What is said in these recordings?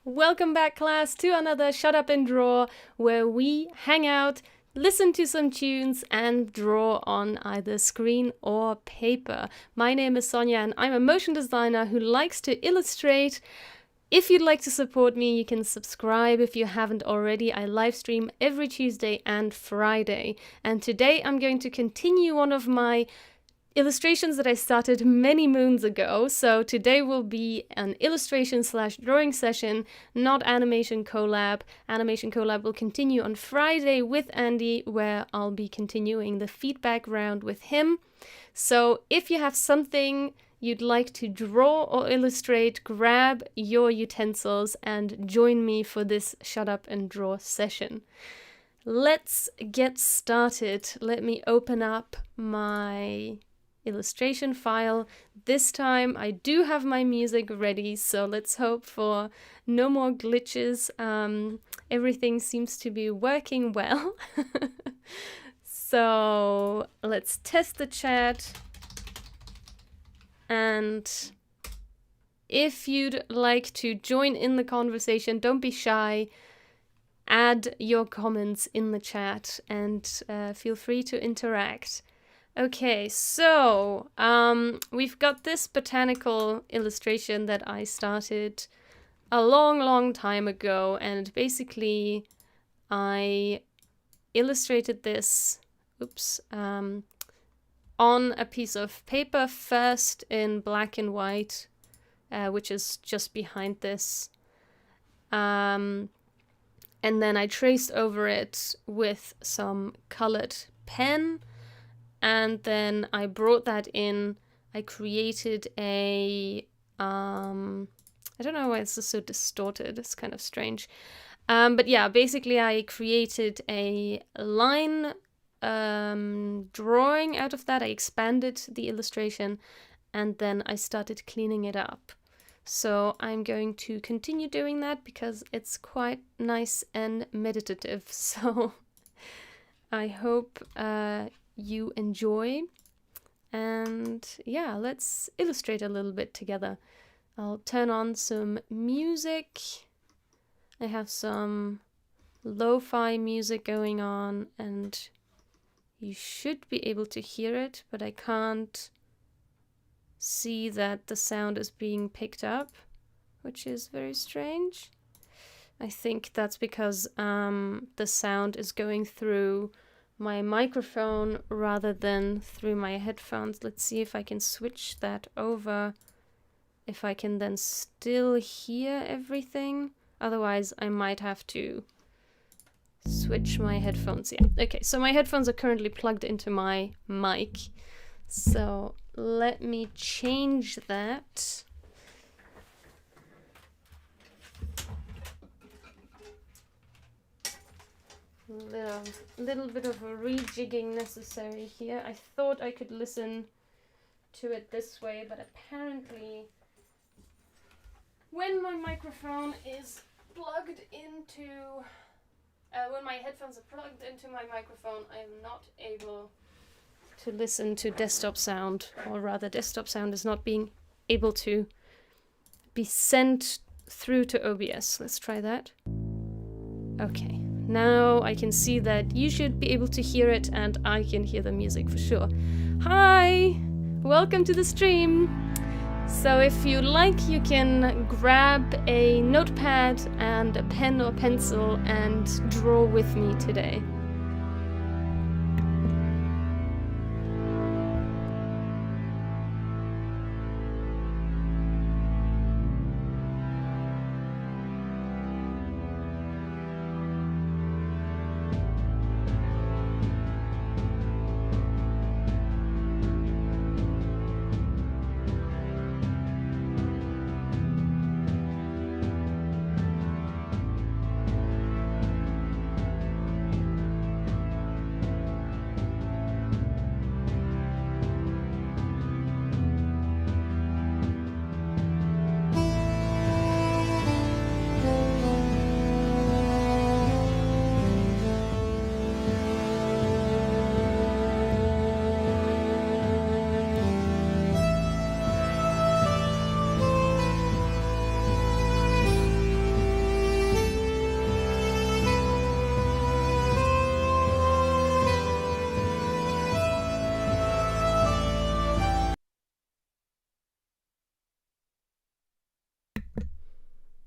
Welcome back, class, to another Shut Up and Draw, where we hang out, listen to some tunes, and draw on either screen or paper. My name is Sonja, and I'm a motion designer who likes to illustrate. If you'd like to support me, you can subscribe if you haven't already. I live stream every Tuesday and Friday. And today I'm going to continue one of my illustrations that I started many moons ago. So today will be an illustration/drawing session, not animation collab. Animation collab will continue on Friday with Andy, where I'll be continuing the feedback round with him. So if you have something you'd like to draw or illustrate, grab your utensils and join me for this Shut Up and Draw session. Let's get started. Let me open up my illustration file. This time I do have my music ready, so let's hope for no more glitches. Everything seems to be working well. So let's test the chat. And if you'd like to join in the conversation, don't be shy. Add your comments in the chat and feel free to interact. Okay, so we've got this botanical illustration that I started a long time ago, and basically I illustrated this, on a piece of paper first in black and white, which is just behind this, and then I traced over it with some colored pen. And then I brought that in. I created a, I don't know why this is so distorted. It's kind of strange. But yeah, basically I created a line drawing out of that. I expanded the illustration and then I started cleaning it up. So I'm going to continue doing that because it's quite nice and meditative. So I hope you enjoy, and yeah, let's illustrate a little bit together. I'll turn on some music. I have some lo-fi music going on and you should be able to hear it, but I can't see that the sound is being picked up, which is very strange. I think that's because the sound is going through my microphone rather than through my headphones. Let's see if I can switch that over, if I can then still hear everything. Otherwise I might have to switch my headphones. Yeah, okay, so my headphones are currently plugged into my mic, so let me change that. Little bit of a rejigging necessary here. I thought I could listen to it this way, but apparently when my microphone is plugged into, when my headphones are plugged into my microphone, I am not able to listen to desktop sound, or rather desktop sound is not being able to be sent through to OBS. Let's try that. Okay. Now I can see that you should be able to hear it and I can hear the music for sure. Hi! Welcome to the stream! So if you like, you can grab a notepad and a pen or pencil and draw with me today.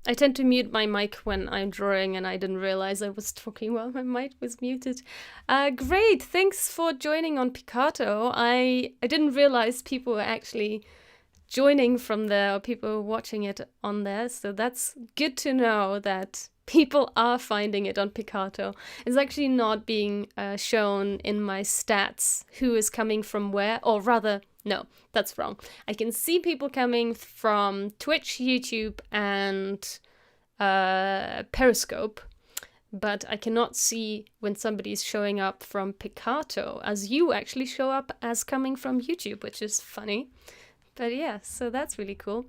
I tend to mute my mic when I'm drawing, and I didn't realize I was talking while my mic was muted. Great, thanks for joining on Picato. I didn't realize people were actually joining from there, or people were watching it on there, so that's good to know that people are finding it on Picato. It's actually not being shown in my stats who is coming from where, or rather, no, that's wrong. I can see people coming from Twitch, YouTube, and Periscope, but I cannot see when somebody's showing up from Picato, as you actually show up as coming from YouTube, which is funny. But yeah, so that's really cool.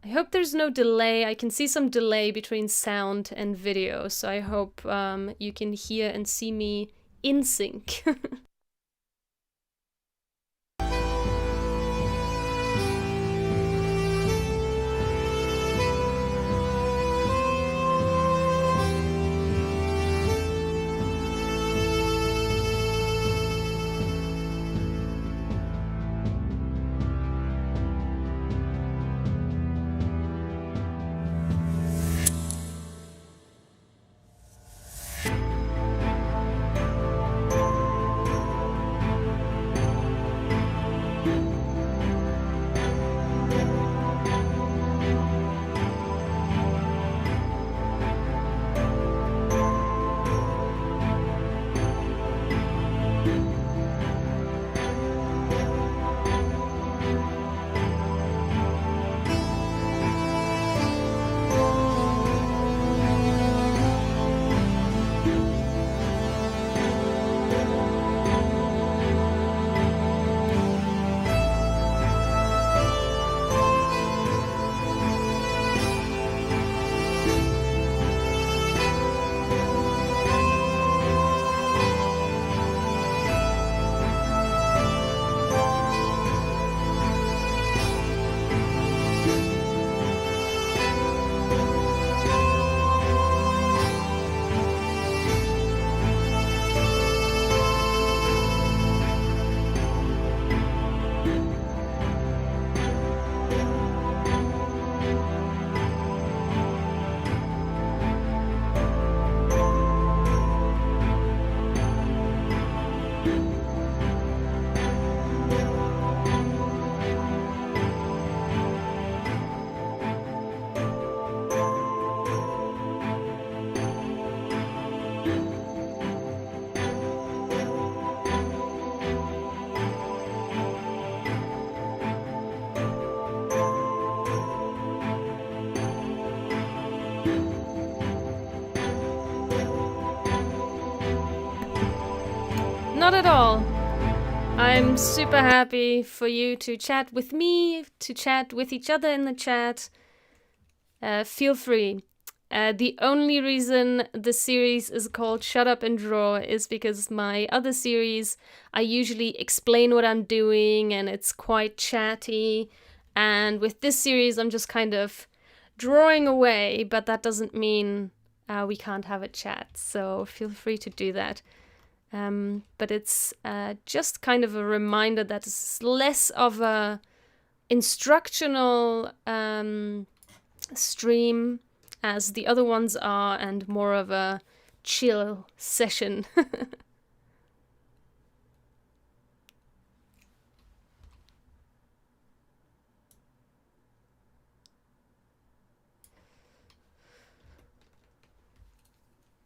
I hope there's no delay. I can see some delay between sound and video, so I hope you can hear and see me in sync. Not at all. I'm super happy for you to chat with me, to chat with each other in the chat. Feel free. The only reason the series is called Shut Up and Draw is because my other series, I usually explain what I'm doing and it's quite chatty. And with this series, I'm just kind of drawing away, but that doesn't mean we can't have a chat. So feel free to do that. But it's just kind of a reminder that it's less of a instructional stream as the other ones are, and more of a chill session.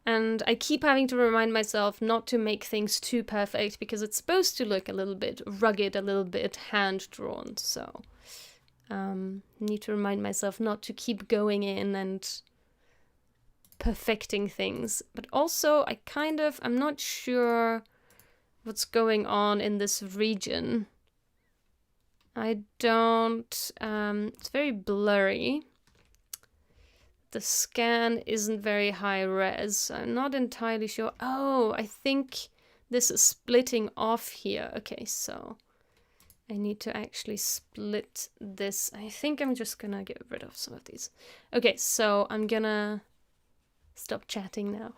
And I keep having to remind myself not to make things too perfect, because it's supposed to look a little bit rugged, a little bit hand-drawn, so need to remind myself not to keep going in and perfecting things. But also, I'm not sure what's going on in this region. It's very blurry. The scan isn't very high res. I'm not entirely sure. Oh, I think this is splitting off here. Okay, so I need to actually split this. I think I'm just gonna get rid of some of these. Okay, so I'm gonna stop chatting now.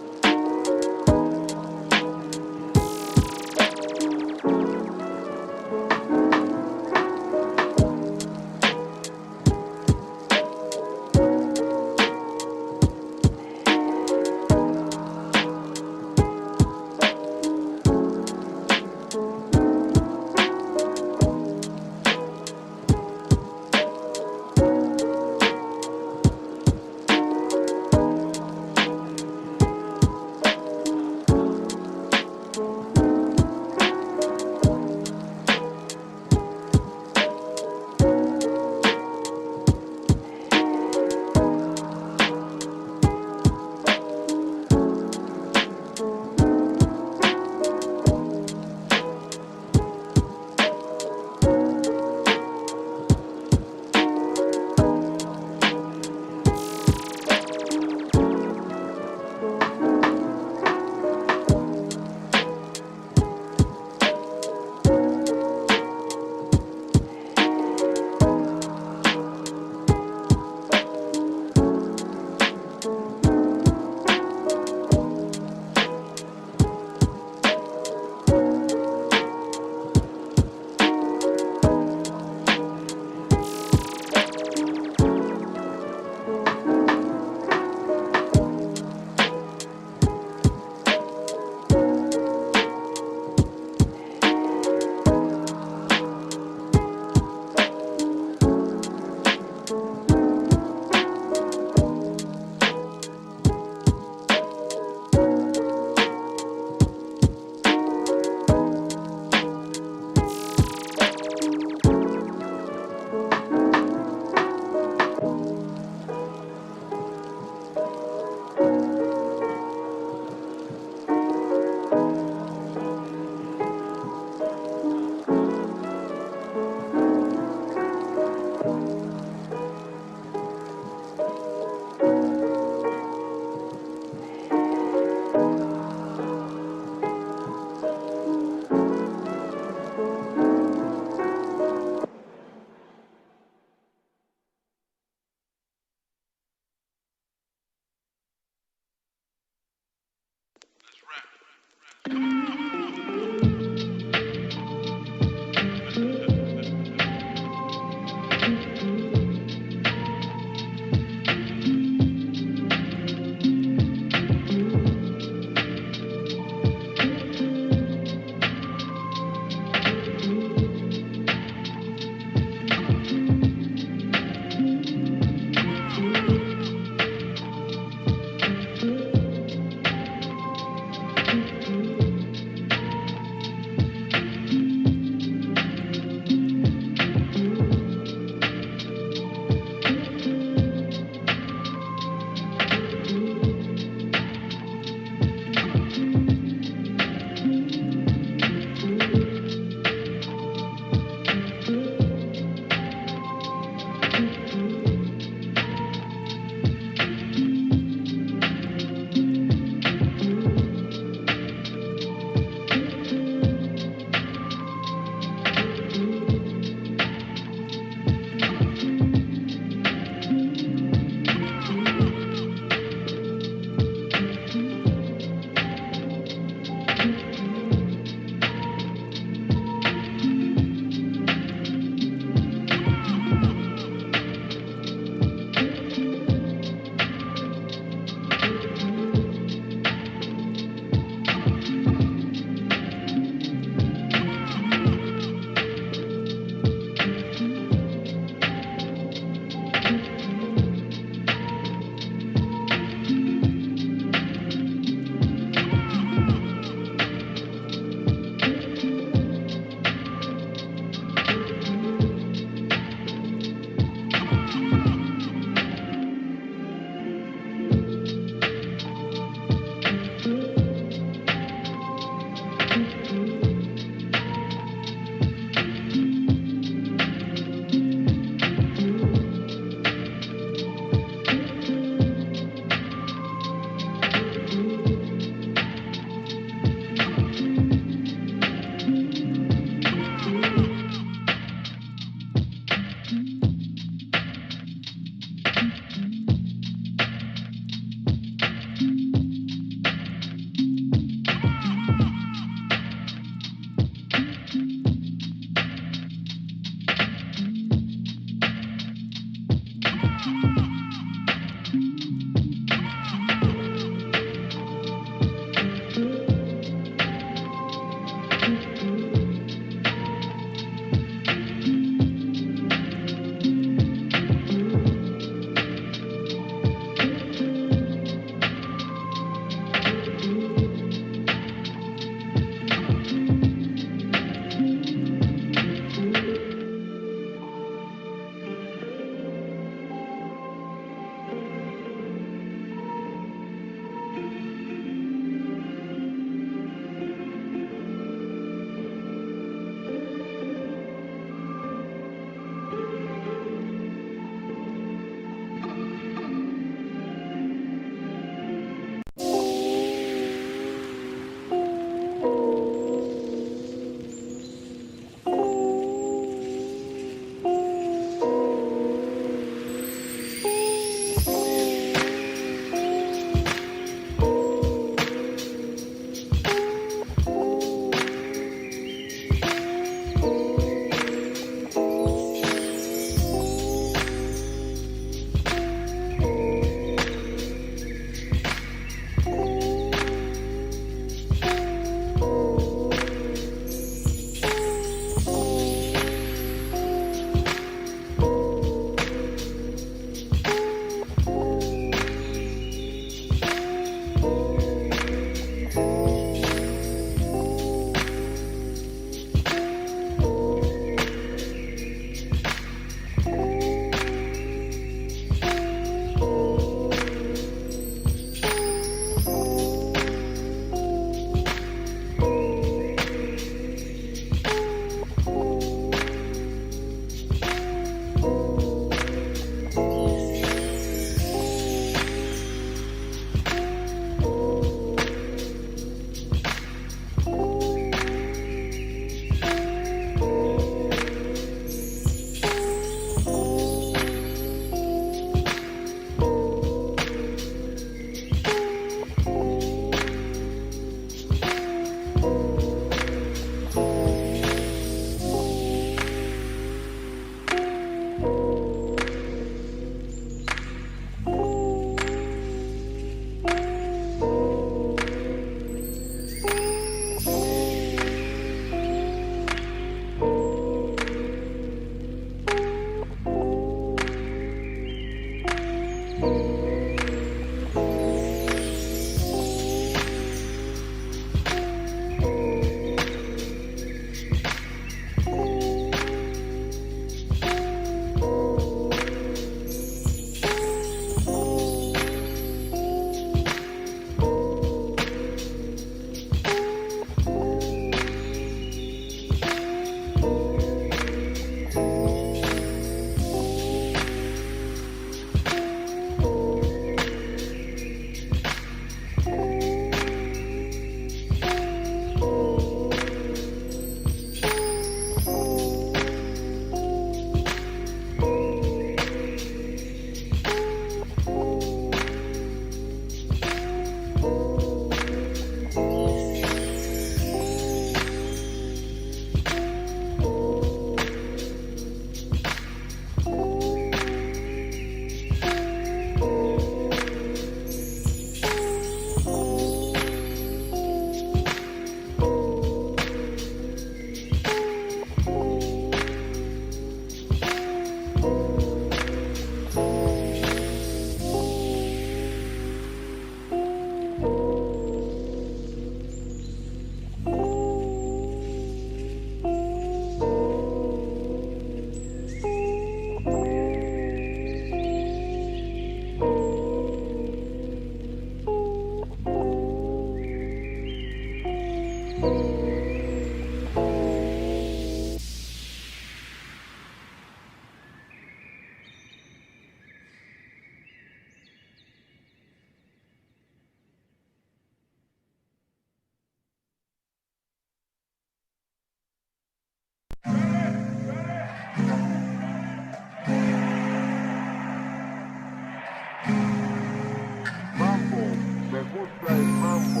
gusta el mambo.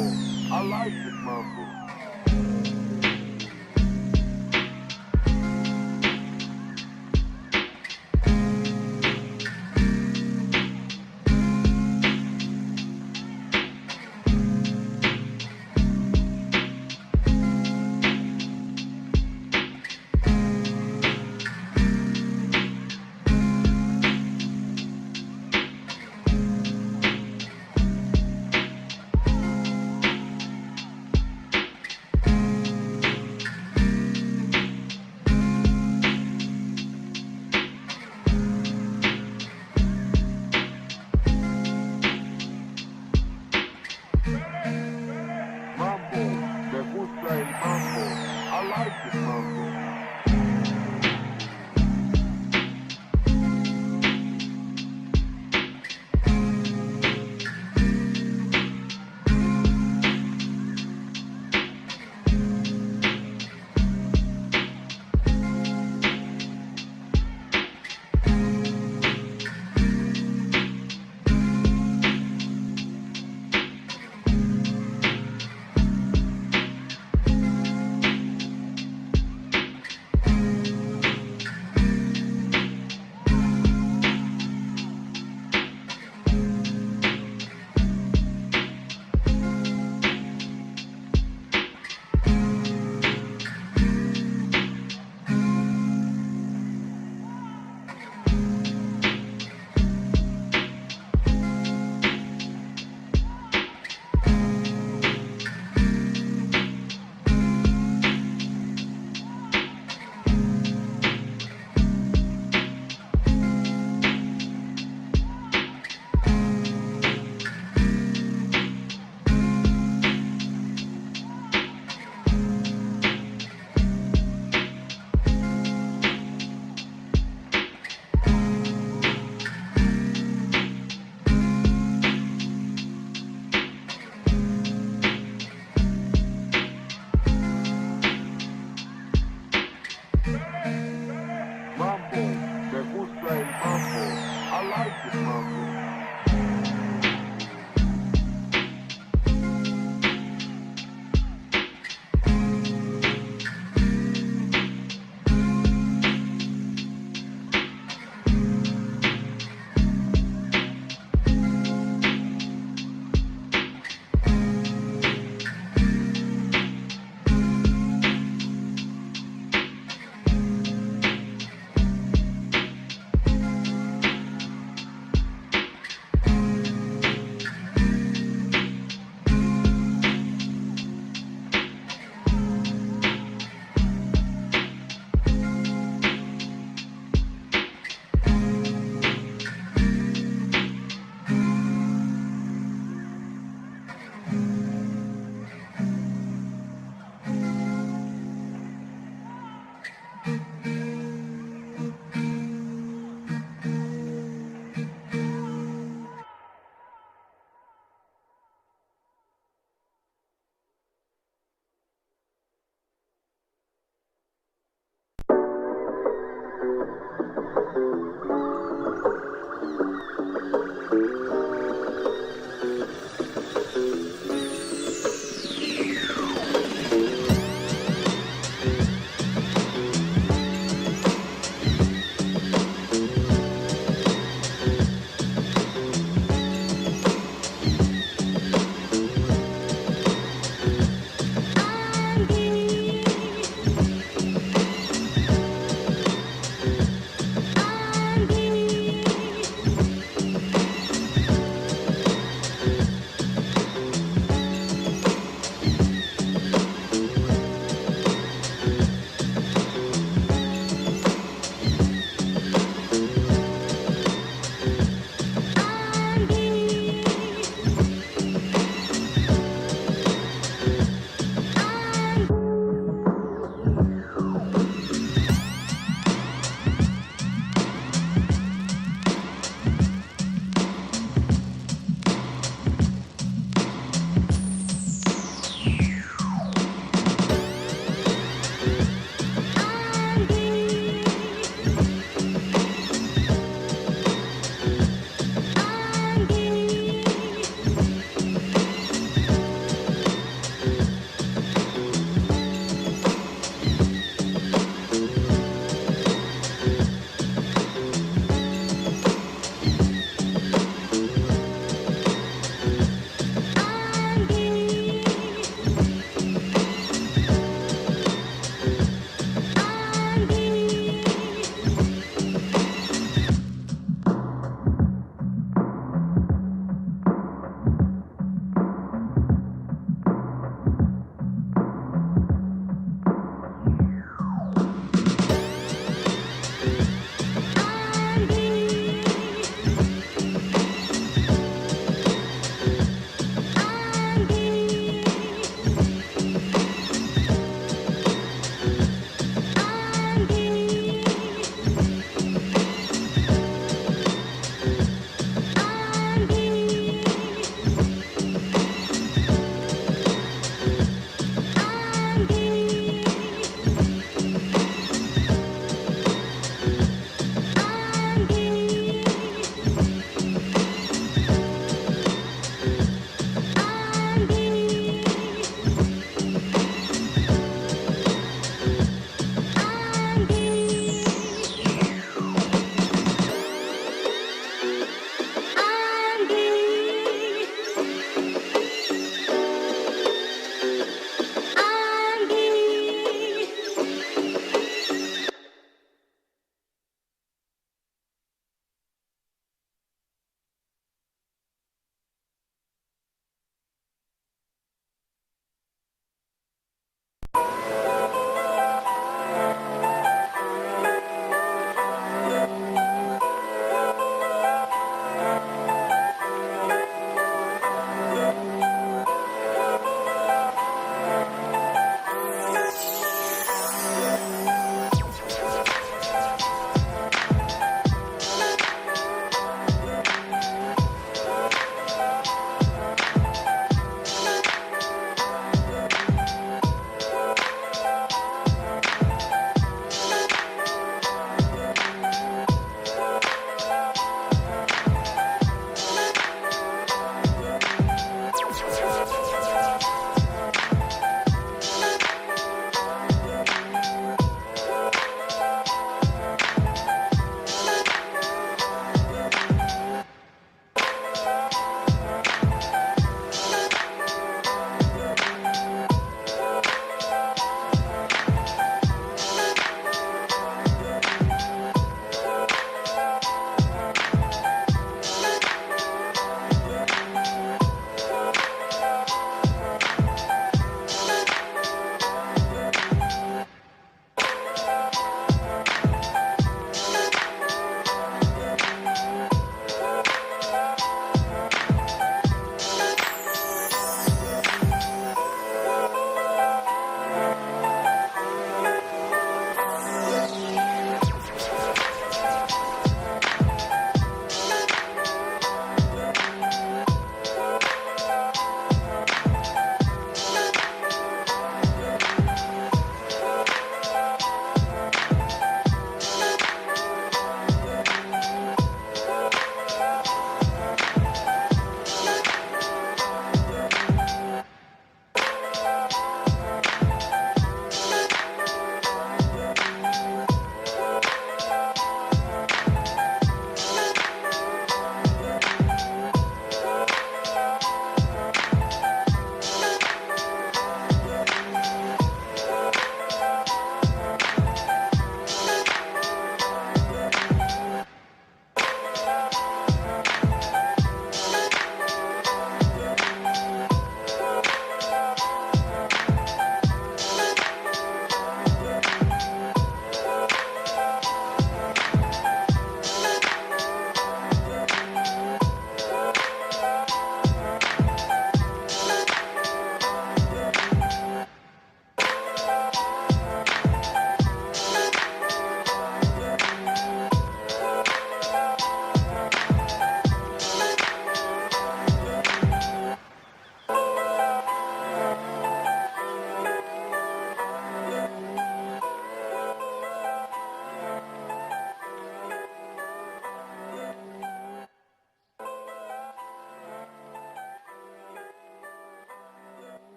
I like the mambo.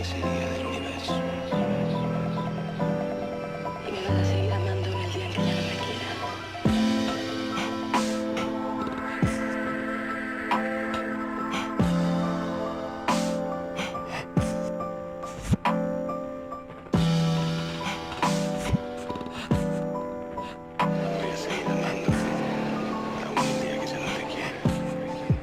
¿qué sería del universo? Y me vas a seguir amando en el día en que ya no me quiera. Voy a seguir amándote, aún el día que ya no te quiera.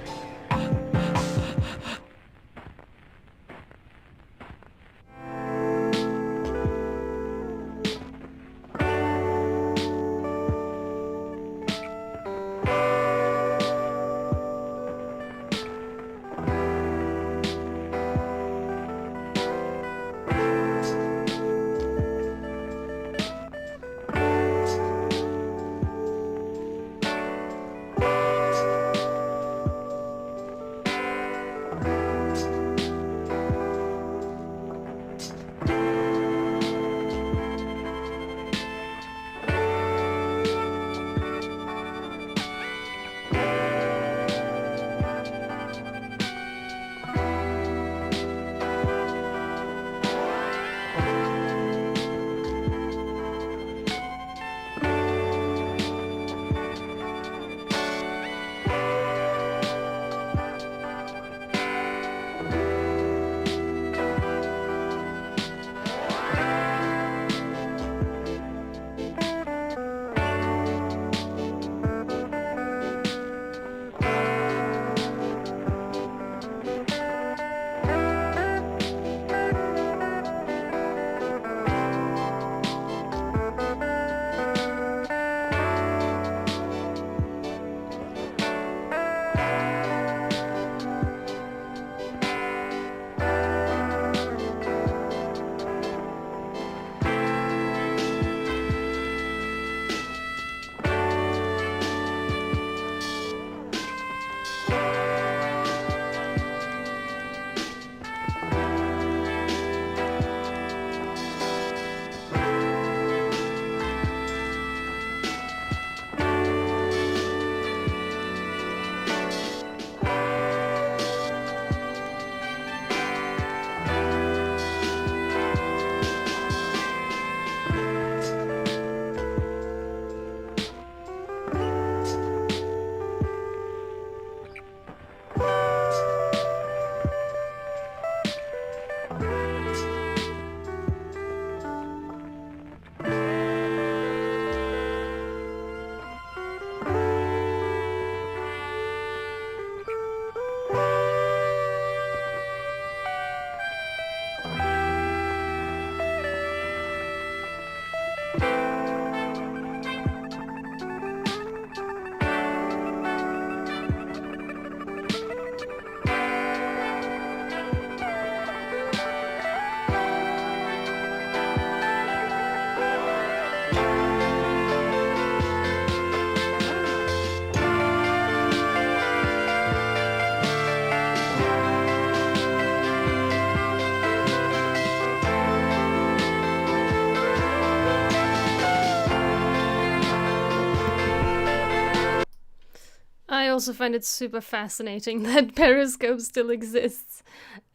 I also find it super fascinating that Periscope still exists.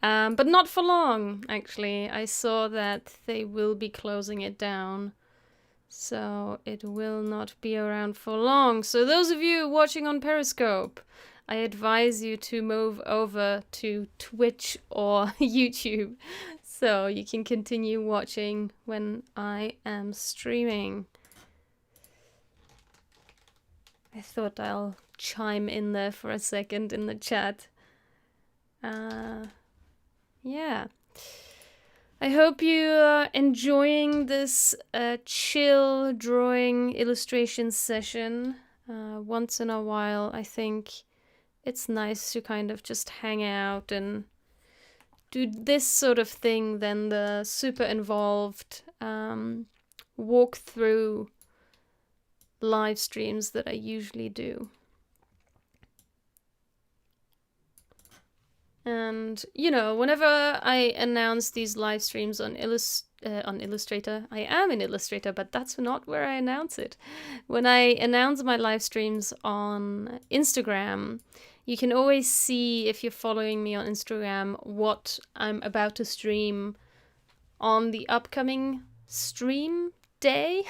But not for long, actually. I saw that they will be closing it down. So it will not be around for long. So those of you watching on Periscope, I advise you to move over to Twitch or YouTube so you can continue watching when I am streaming. I thought I'll chime in there for a second in the chat. Yeah. I hope you are enjoying this chill drawing illustration session. Once in a while, I think it's nice to kind of just hang out and do this sort of thing than the super involved walk through live streams that I usually do. And, you know, whenever I announce these live streams on Illustrator, I am in Illustrator, but that's not where I announce it. When I announce my live streams on Instagram, you can always see, if you're following me on Instagram, what I'm about to stream on the upcoming stream day.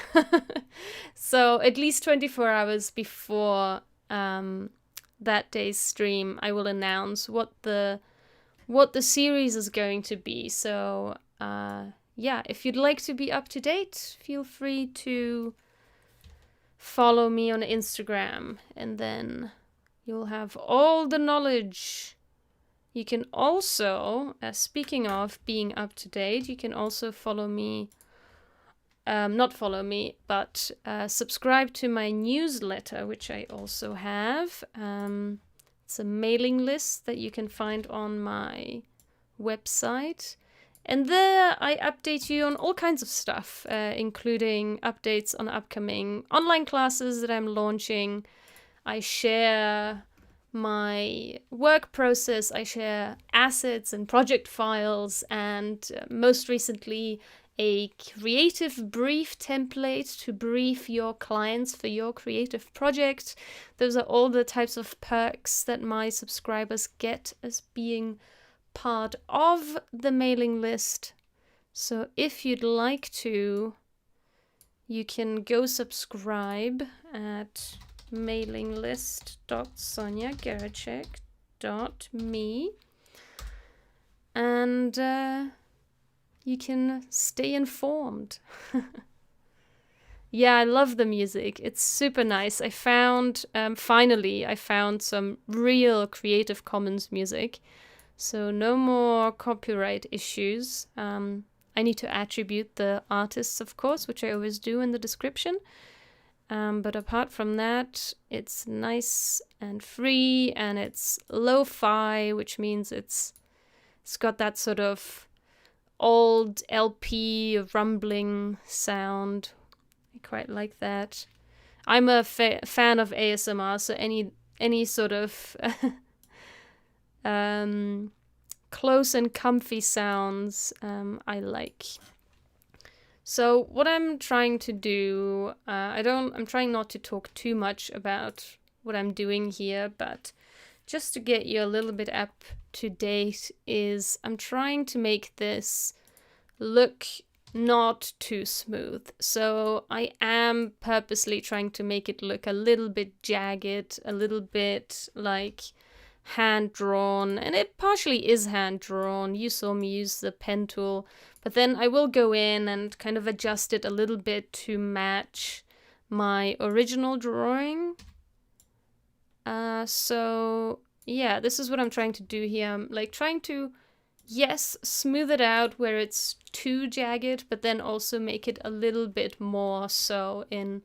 So at least 24 hours before that day's stream, I will announce what the series is going to be. So yeah, if you'd like to be up to date, feel free to follow me on Instagram, and then you'll have all the knowledge. You can also, speaking of being up to date, you can also follow me, not follow me, but subscribe to my newsletter, which I also have. It's a mailing list that you can find on my website. And there I update you on all kinds of stuff, including updates on upcoming online classes that I'm launching. I share my work process, I share assets and project files, and most recently a creative brief template to brief your clients for your creative project. Those are all the types of perks that my subscribers get as being part of the mailing list. So if you'd like to, you can go subscribe at mailinglist.sonjageracek.me, and you can stay informed. Yeah, I love the music. It's super nice. I found, finally, I found some real Creative Commons music. So no more copyright issues. I need to attribute the artists, of course, which I always do in the description. But apart from that, it's nice and free, and it's lo-fi, which means it's got that sort of old LP rumbling sound. I quite like that. I'm a fan of ASMR, so any sort of close and comfy sounds I like. So what I'm trying to do, I'm trying not to talk too much about what I'm doing here, but just to get you a little bit up to date is I'm trying to make this look not too smooth. So I am purposely trying to make it look a little bit jagged, a little bit like hand-drawn, and it partially is hand-drawn. You saw me use the pen tool, but then I will go in and kind of adjust it a little bit to match my original drawing. So yeah, this is what I'm trying to do here. I'm like trying to, yes, smooth it out where it's too jagged, but then also make it a little bit more so in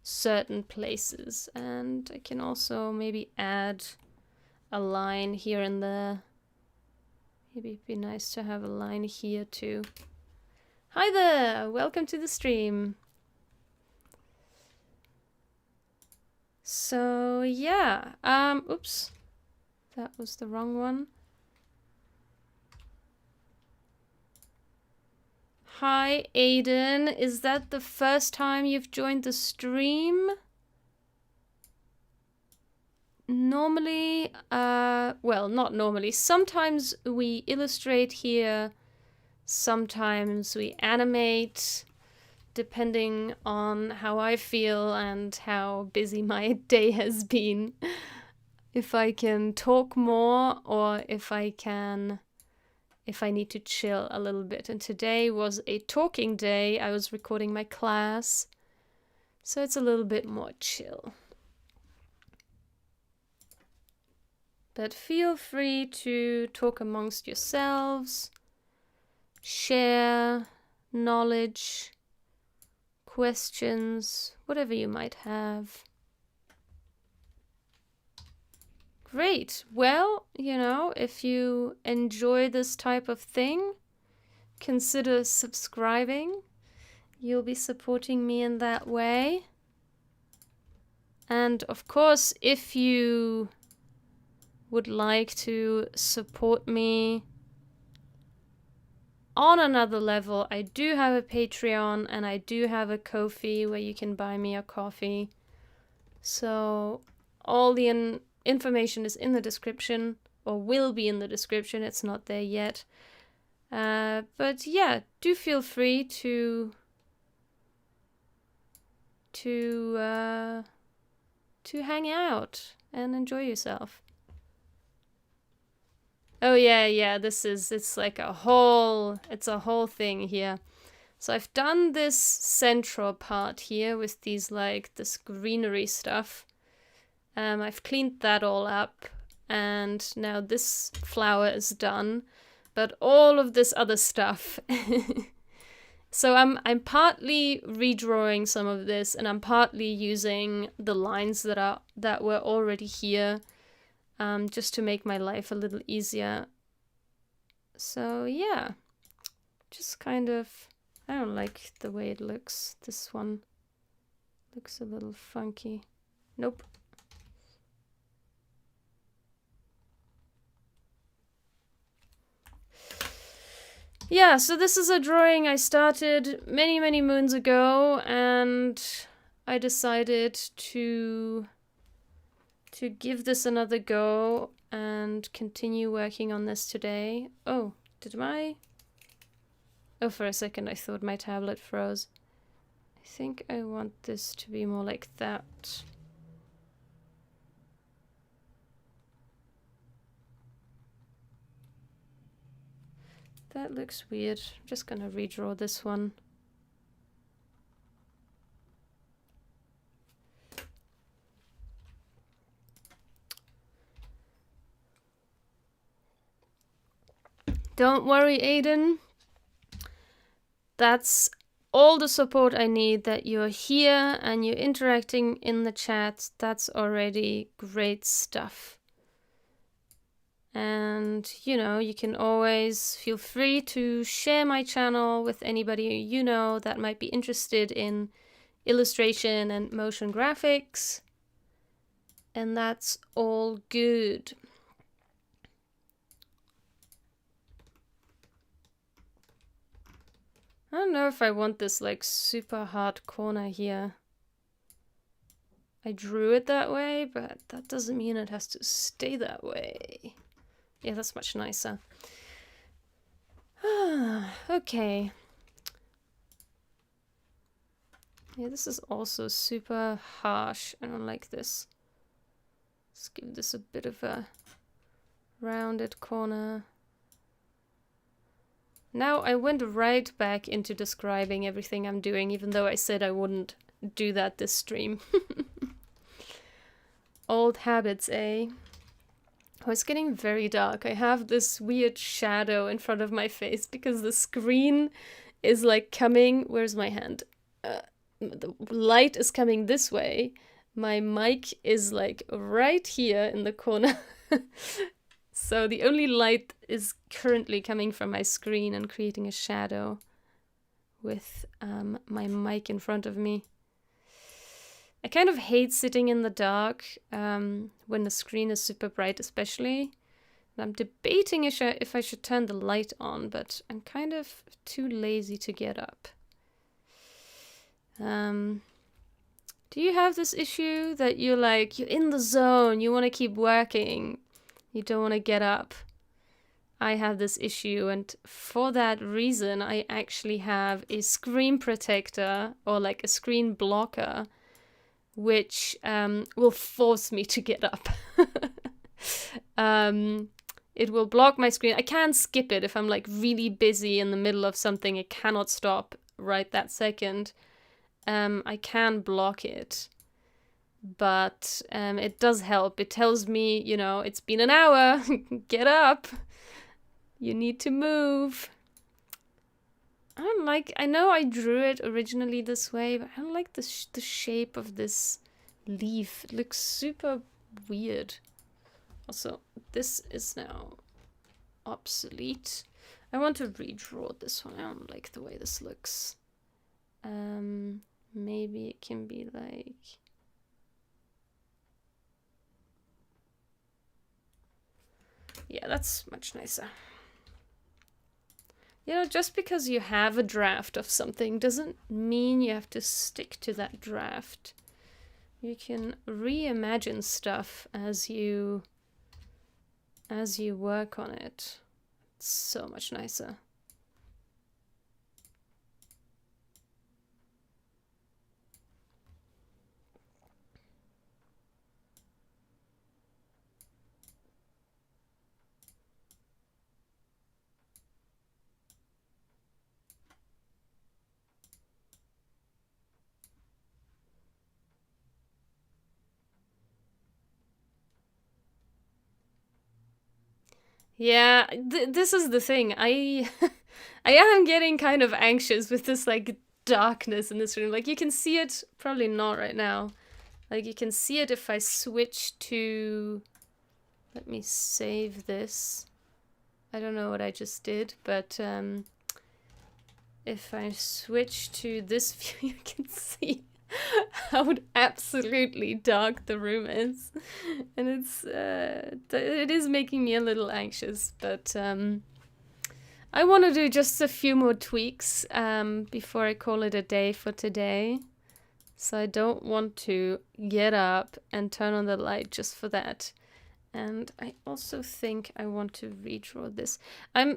certain places. And I can also maybe add a line here and there. Maybe it'd be nice to have a line here too. Hi there, welcome to the stream. So yeah, oops, that was the wrong one. Hi Aiden, is that the first time you've joined the stream? Normally, well, not normally. Sometimes we illustrate here, sometimes we animate, depending on how I feel and how busy my day has been. If I can talk more or if I need to chill a little bit. And today was a talking day. I was recording my class, so it's a little bit more chill. But feel free to talk amongst yourselves, share knowledge, questions, whatever you might have. Great. Well, you know, if you enjoy this type of thing, consider subscribing. You'll be supporting me in that way. And of course, if you would like to support me on another level, I do have a Patreon and I do have a Ko-fi where you can buy me a coffee. So all the information is in the description, or will be in the description. It's not there yet. But yeah, do feel free to hang out and enjoy yourself. Oh yeah, it's like a whole thing here. So I've done this central part here with these, like, this greenery stuff. I've cleaned that all up, and now this flower is done, but all of this other stuff. So I'm partly redrawing some of this, and I'm partly using the lines that were already here, just to make my life a little easier. So yeah, just kind of, I don't like the way it looks. This one looks a little funky. Nope. Yeah, so this is a drawing I started many, many moons ago, and I decided to give this another go and continue working on this today. Oh, Oh, for a second I thought my tablet froze. I think I want this to be more like that. That looks weird. I'm just gonna redraw this one. Don't worry, Aiden. That's all the support I need, that you're here and you're interacting in the chat. That's already great stuff. And, you know, you can always feel free to share my channel with anybody you know that might be interested in illustration and motion graphics. And that's all good. I don't know if I want this, like, super hard corner here. I drew it that way, but that doesn't mean it has to stay that way. Yeah, that's much nicer. Okay. Yeah, this is also super harsh. I don't like this. Let's give this a bit of a rounded corner. Now I went right back into describing everything I'm doing, even though I said I wouldn't do that this stream. Old habits, eh? Oh, it's getting very dark. I have this weird shadow in front of my face because the screen is like coming... Where's my hand? The light is coming this way. My mic is like right here in the corner. So the only light is currently coming from my screen and creating a shadow with my mic in front of me. I kind of hate sitting in the dark when the screen is super bright, especially. And I'm debating if I should turn the light on, but I'm kind of too lazy to get up. Do you have this issue that you're in the zone, you want to keep working, you don't want to get up? I have this issue, and for that reason I actually have a screen protector, or like a screen blocker, which will force me to get up. It will block my screen. I can't skip it if I'm like really busy in the middle of something. I cannot stop right that second. I can block it, but it does help. It tells me, you know, it's been an hour, get up, you need to move. I know I drew it originally this way, but I don't like the shape of this leaf. It looks super weird. Also, this is now obsolete. I want to redraw this one. I don't like the way this looks. Maybe it can be like... Yeah, that's much nicer. You know, just because you have a draft of something doesn't mean you have to stick to that draft. you can reimagine stuff as you work on it. It's so much nicer. Yeah, this is the thing. I I am getting kind of anxious with this like darkness in this room. Like you can see it, probably not right now. Like you can see it if I switch to, let me save this. I don't know what I just did, but if I switch to this view, you can see how absolutely dark the room is, and it is making me a little anxious. But I want to do just a few more tweaks before I call it a day for today. So I don't want to get up and turn on the light just for that. And I also think I want to redraw this.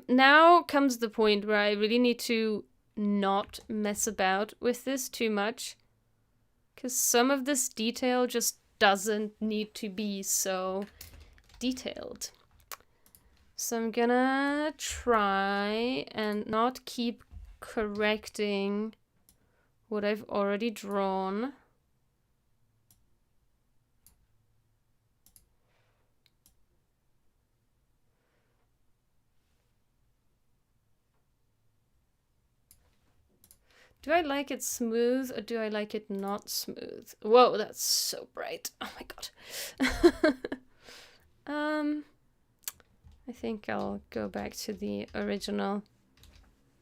Now comes the point where I really need to not mess about with this too much. Because some of this detail just doesn't need to be so detailed. So I'm gonna try and not keep correcting what I've already drawn. Do I like it smooth or do I like it not smooth? Whoa, that's so bright. Oh my god. I think I'll go back to the original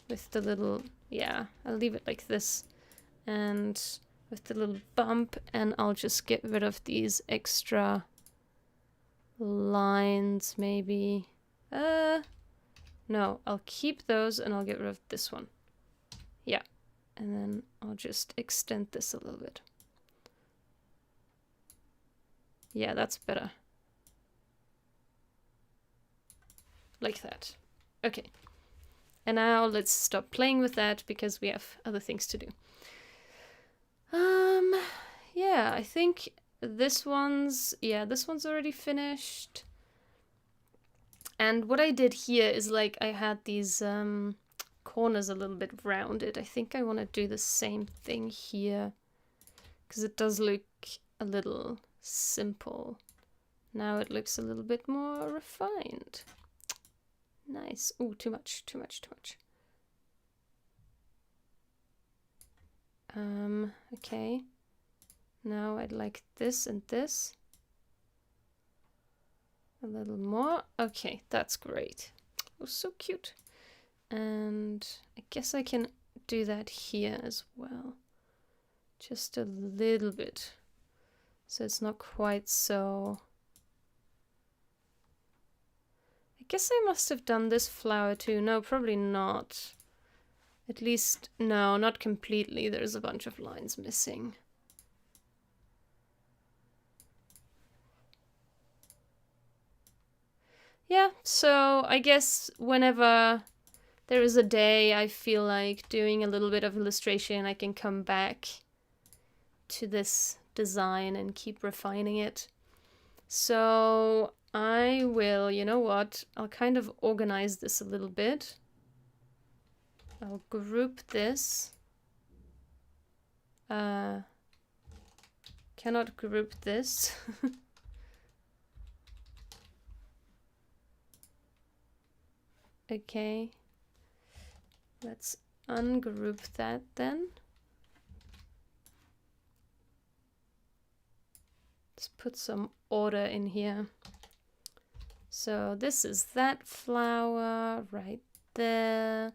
with the little, yeah, I'll leave it like this. And with the little bump, and I'll just get rid of these extra lines maybe. No, I'll keep those and I'll get rid of this one. Yeah. And then I'll just extend this a little bit. Yeah, that's better. Like that. Okay. And now let's stop playing with that because we have other things to do. Yeah, I think this one's already finished. And what I did here is like I had these corners a little bit rounded. I think I want to do the same thing here because it does look a little simple. Now it looks a little bit more refined. Nice. Oh, too much. Okay. Now I'd like this and this. A little more. Okay, that's great. Oh, so cute. And I guess I can do that here as well. Just a little bit. So it's not quite so... I guess I must have done this flower too. No, probably not. At least, no, not completely. There's a bunch of lines missing. Yeah, so I guess whenever there is a day I feel like doing a little bit of illustration, I can come back to this design and keep refining it. So I will, you know what, I'll kind of organize this a little bit. I'll group this. Cannot group this. Okay. Let's ungroup that then. Let's put some order in here. So this is that flower right there.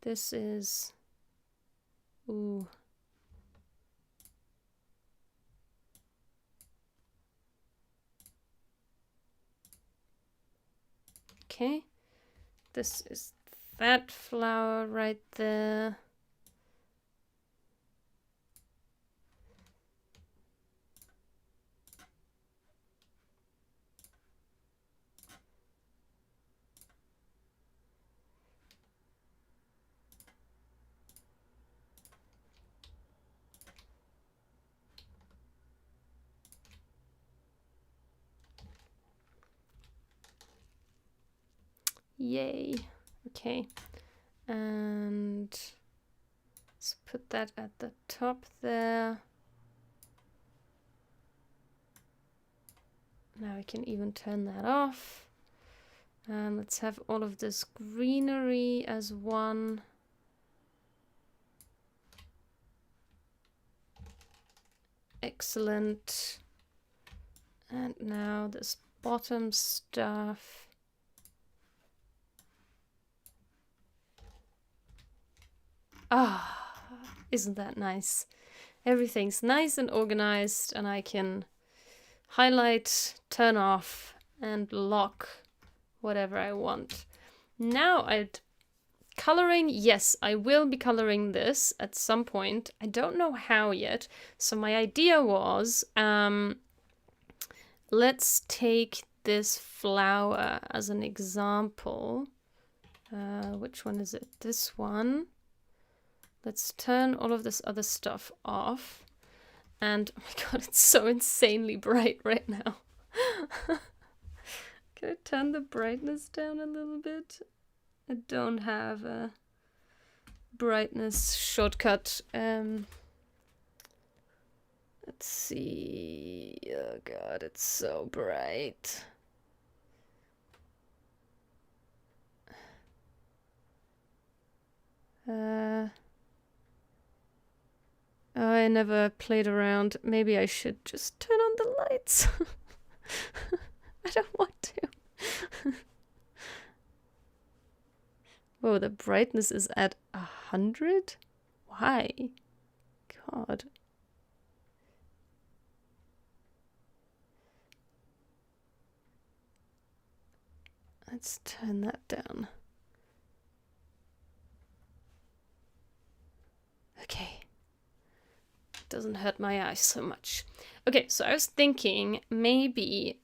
This is, ooh. Okay. This is that flower right there. Yay. Okay. And let's put that at the top there. Now we can even turn that off. And let's have all of this greenery as one. Excellent. And now this bottom stuff. Ah, isn't that nice? Everything's nice and organized, and I can highlight, turn off, and lock whatever I want. Now coloring, yes, I will be coloring this at some point. I don't know how yet. So my idea was, let's take this flower as an example. Which one is it? This one. Let's turn all of this other stuff off. And, oh my god, it's so insanely bright right now. Can I turn the brightness down a little bit? I don't have a brightness shortcut. Let's see. Oh god, it's so bright. I never played around. Maybe I should just turn on the lights. I don't want to. Whoa, the brightness is at 100? Why? God. Let's turn that down. Okay. Doesn't hurt my eyes so much. Okay, so I was thinking maybe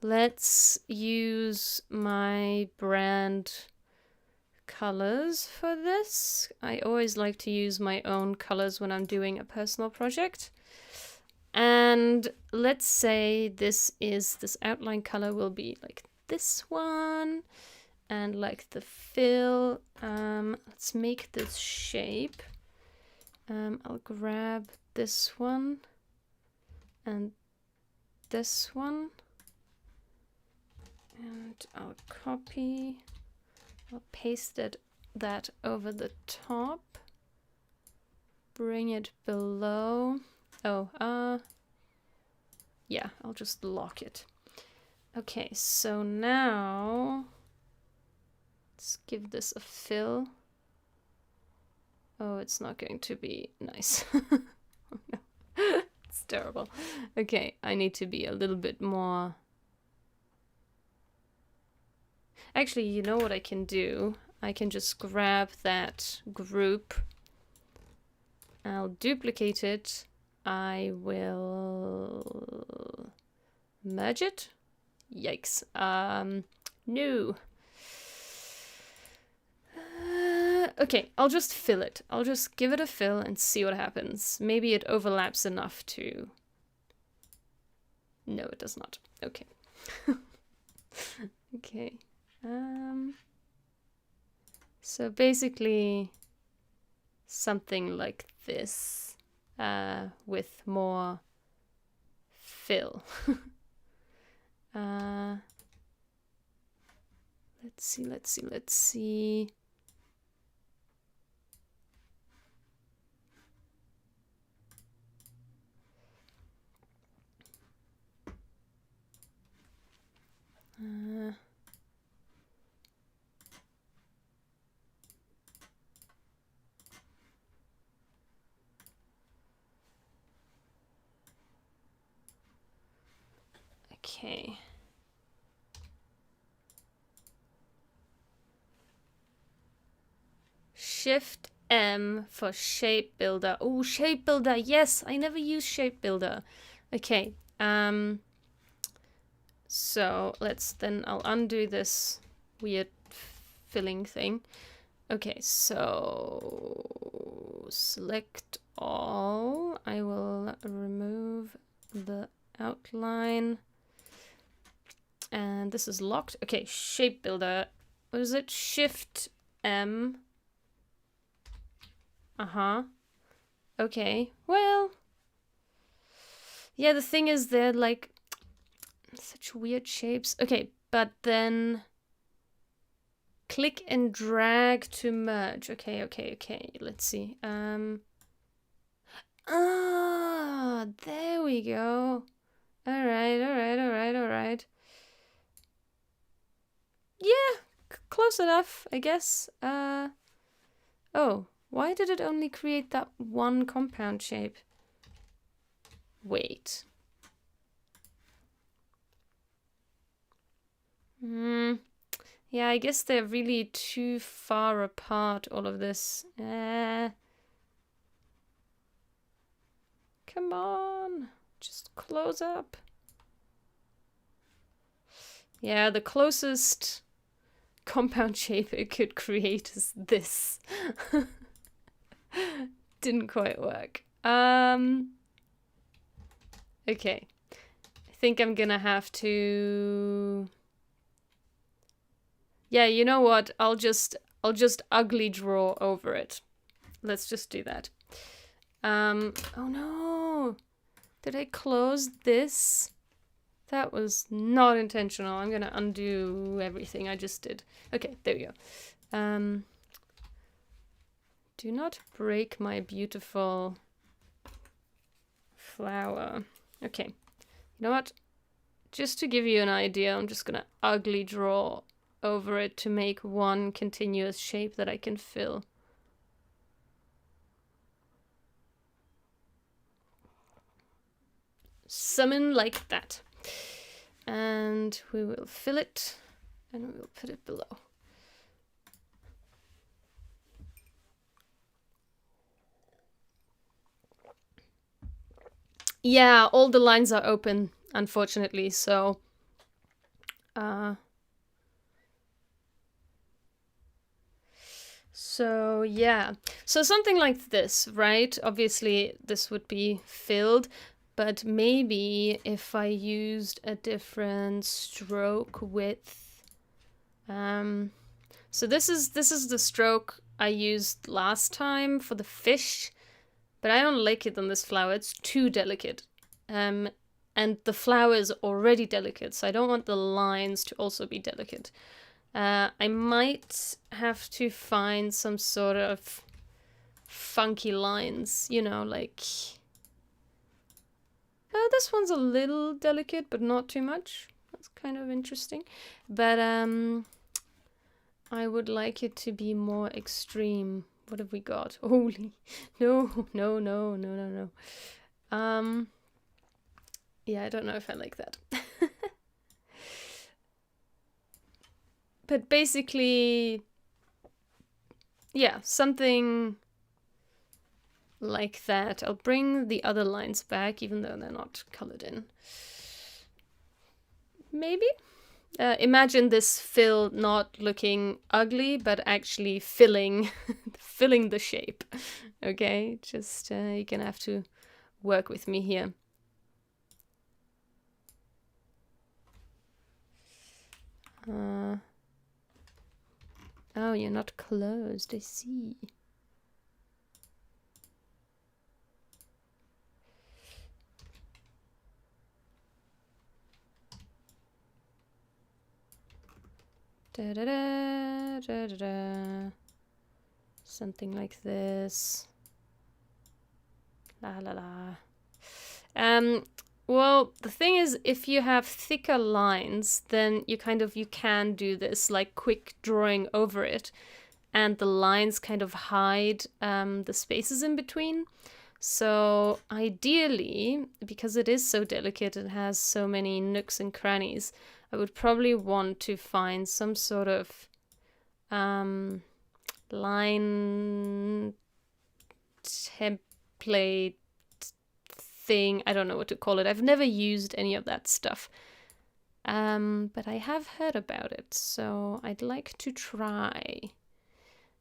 let's use my brand colors for this. I always like to use my own colors when I'm doing a personal project. And let's say this outline color will be like this one, and like the fill. Let's make this shape. I'll grab this one and this one, and I'll copy, I'll paste that over the top, bring it below. Oh, yeah, I'll just lock it. Okay, so now let's give this a fill. Oh, it's not going to be nice. Oh, no. It's terrible. Okay, I need to be a little bit more... Actually, you know what I can do? I can just grab that group. I'll duplicate it. I will merge it. Yikes. No. Okay, I'll just fill it. I'll just give it a fill and see what happens. Maybe it overlaps enough to... No, it does not. Okay. Okay. So basically something like this, with more fill. Let's see. Okay. Shift M for shape builder. Oh, shape builder. Yes, I never use shape builder. Okay. So I'll undo this weird filling thing. Okay, so select all. I will remove the outline. And this is locked. Okay, shape builder. What is it? Shift M. Uh-huh. Okay, well. Yeah, the thing is they're like such weird shapes. Okay, but then click and drag to merge. Okay. Let's see. Ah, there we go. All right. Yeah, close enough, I guess. Oh, why did it only create that one compound shape? Wait. Yeah, I guess they're really too far apart, all of this. Come on, just close up. Yeah, the closest compound shape it could create is this. Didn't quite work. Okay. I think I'm gonna have to... Yeah, you know what? I'll just ugly draw over it. Let's just do that. Oh no! Did I close this? That was not intentional. I'm gonna undo everything I just did. Okay, there we go. Do not break my beautiful flower. Okay, you know what? Just to give you an idea, I'm just gonna ugly draw over it to make one continuous shape that I can fill. Summon like that. And we will fill it and we will put it below. Yeah, all the lines are open, unfortunately, so yeah. So something like this, right? Obviously this would be filled, but maybe if I used a different stroke width. So this is the stroke I used last time for the fish, but I don't like it on this flower. It's too delicate. And the flower is already delicate, so I don't want the lines to also be delicate. I might have to find some sort of funky lines, you know, like... Oh, this one's a little delicate, but not too much. That's kind of interesting. But I would like it to be more extreme. What have we got? Holy... No. Yeah, I don't know if I like that. But basically, yeah, something like that. I'll bring the other lines back, even though they're not colored in. Maybe? Imagine this fill not looking ugly, but actually filling the shape. Okay, just you're gonna have to work with me here. Oh, you're not closed, I see. Da-da-da. Something like this. La la la. Well, the thing is, if you have thicker lines, then you can do this, like quick drawing over it, and the lines kind of hide the spaces in between. So ideally, because it is so delicate, it has so many nooks and crannies, I would probably want to find some sort of line template thing. I don't know what to call it. I've never used any of that stuff. But I have heard about it, so I'd like to try.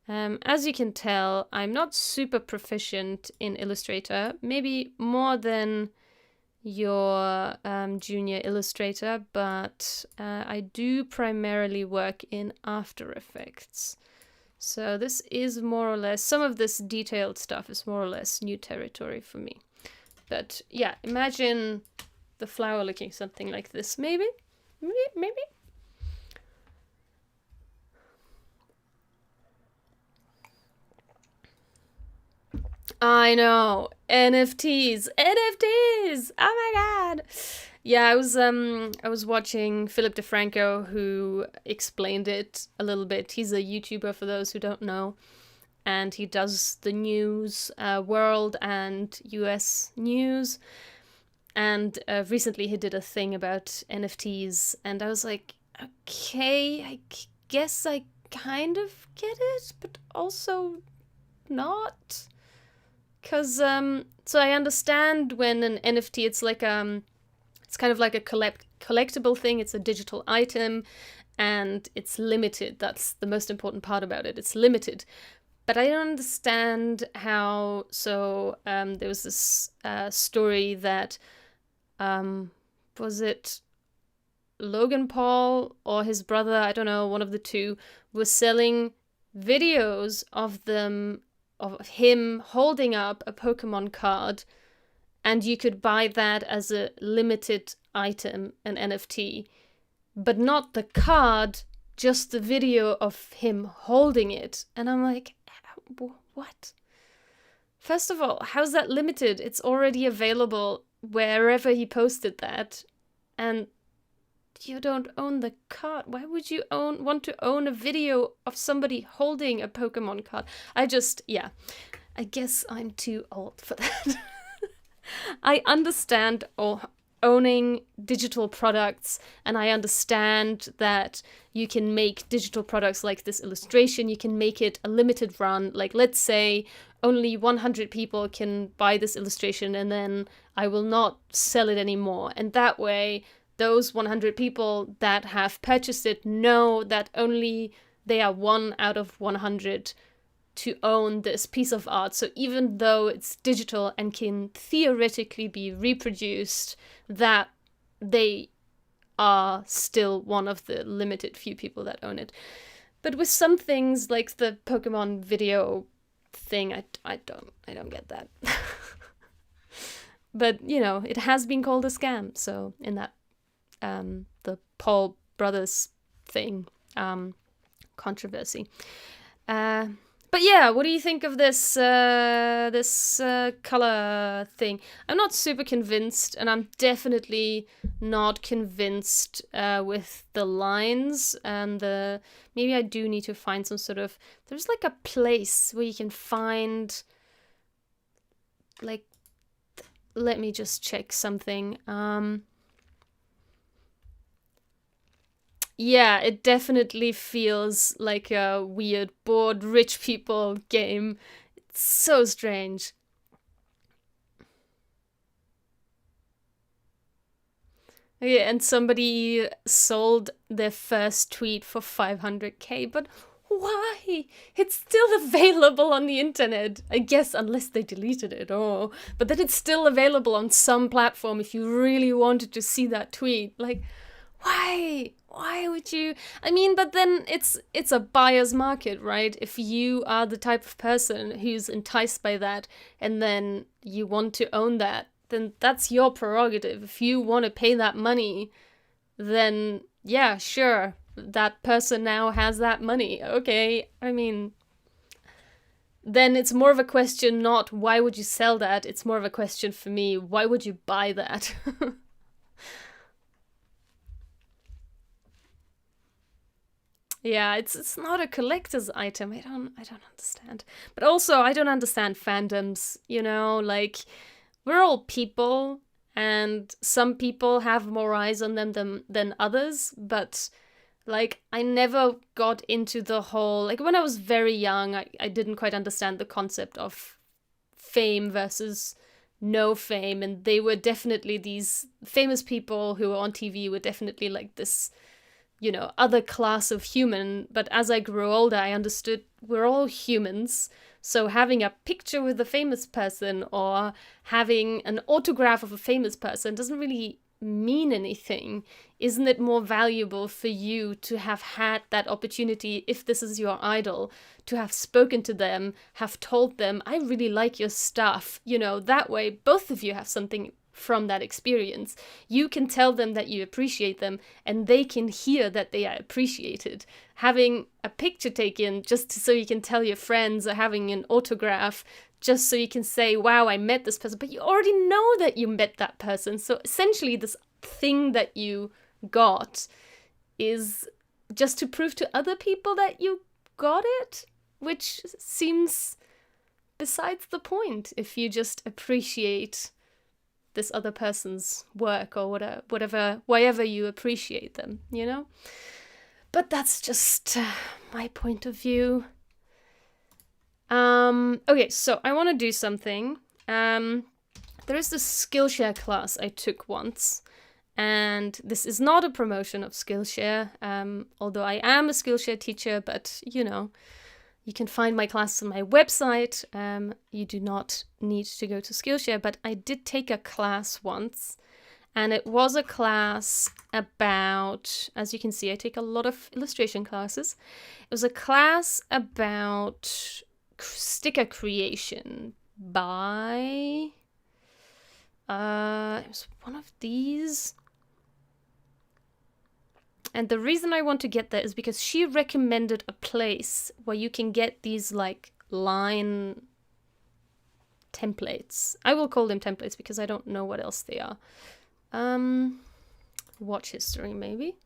As you can tell, I'm not super proficient in Illustrator, maybe more than your junior illustrator, but I do primarily work in After Effects. So this is more or less, some of this detailed stuff is more or less new territory for me. But yeah, imagine the flower looking something like this, maybe? Maybe? I know, NFTs. Oh my god. Yeah, I was watching Philip DeFranco, who explained it a little bit. He's a YouTuber for those who don't know, and he does the news, world and US news. And recently he did a thing about NFTs, and I was like, okay, I guess I kind of get it, but also not. Because, so I understand when an NFT, it's like, it's kind of like a collectible thing. It's a digital item, and it's limited. That's the most important part about it. It's limited. But I don't understand how, so there was this story that, was it Logan Paul or his brother, I don't know, one of the two, was selling videos of him holding up a Pokemon card, and you could buy that as a limited item, an NFT, but not the card, just the video of him holding it. And I'm like, what? First of all, how's that limited? It's already available wherever he posted that, and you don't own the card. Why would you want to own a video of somebody holding a Pokemon card? I guess I'm too old for that. I understand owning digital products, and I understand that you can make digital products like this illustration. You can make it a limited run. Like, let's say only 100 people can buy this illustration, and then I will not sell it anymore. And that way, those 100 people that have purchased it know that only they are 1 out of 100 to own this piece of art. So even though it's digital and can theoretically be reproduced, that they are still one of the limited few people that own it. But with some things like the Pokemon video thing, I don't get that. But, you know, it has been called a scam, so in that the Paul brothers thing, controversy. But yeah, what do you think of this color thing? I'm not super convinced, and I'm definitely not convinced with the lines and maybe I do need to find some sort of, there's like a place where you can find, like, let me just check something. Yeah, it definitely feels like a weird bored rich people game. It's so strange. Okay, and somebody sold their first tweet for 500k, but why? It's still available on the internet. I guess unless they deleted it, but then it's still available on some platform if you really wanted to see that tweet. Like, why? Why would you? I mean, but then it's a buyer's market, right? If you are the type of person who's enticed by that and then you want to own that, then that's your prerogative. If you want to pay that money, then yeah, sure, that person now has that money. Okay, I mean, then it's more of a question not why would you sell that, it's more of a question for me, why would you buy that? Yeah, it's not a collector's item. I don't understand. But also, I don't understand fandoms, you know, like, we're all people, and some people have more eyes on them than others, but, like, I never got into the whole, like, when I was very young, I didn't quite understand the concept of fame versus no fame, and they were definitely, these famous people who were on TV were definitely like this, you know, other class of human. But as I grew older, I understood we're all humans. So having a picture with a famous person or having an autograph of a famous person doesn't really mean anything. Isn't it more valuable for you to have had that opportunity, if this is your idol, to have spoken to them, have told them, I really like your stuff, you know, that way both of you have something from that experience. You can tell them that you appreciate them and they can hear that they are appreciated. Having a picture taken just so you can tell your friends, or having an autograph just so you can say, wow, I met this person, but you already know that you met that person. So essentially this thing that you got is just to prove to other people that you got it, which seems besides the point if you just appreciate this other person's work or whatever, wherever you appreciate them, you know? But that's just my point of view. Okay, so I want to do something. There is this Skillshare class I took once, and this is not a promotion of Skillshare, although I am a Skillshare teacher, but, you know, you can find my classes on my website. You do not need to go to Skillshare, but I did take a class once, and it was a class about, as you can see, I take a lot of illustration classes. It was a class about sticker creation by, it was one of these. And the reason I want to get there is because she recommended a place where you can get these like line templates. I will call them templates because I don't know what else they are. Watch history maybe.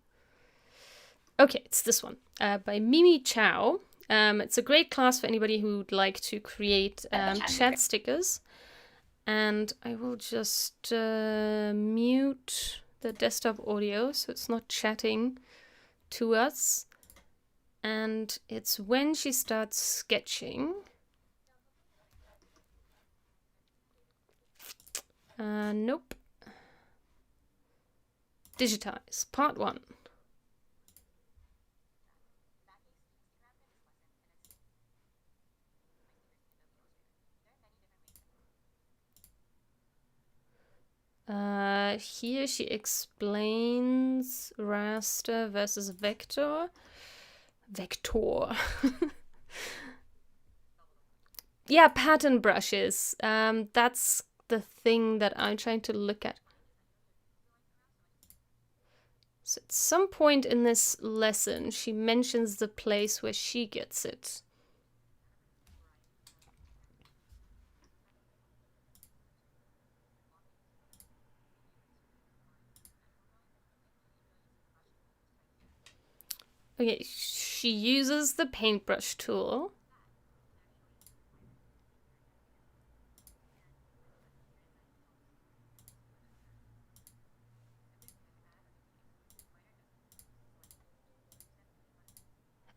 Okay, it's this one by Mimi Chow. It's a great class for anybody who would like to create chat stickers. And I will just mute the desktop audio so it's not chatting to us. And it's when she starts sketching. Nope. Digitize, part 1. Here she explains raster versus vector. Vector. Yeah, pattern brushes. That's the thing that I'm trying to look at. So at some point in this lesson, she mentions the place where she gets it. Okay, she uses the paintbrush tool.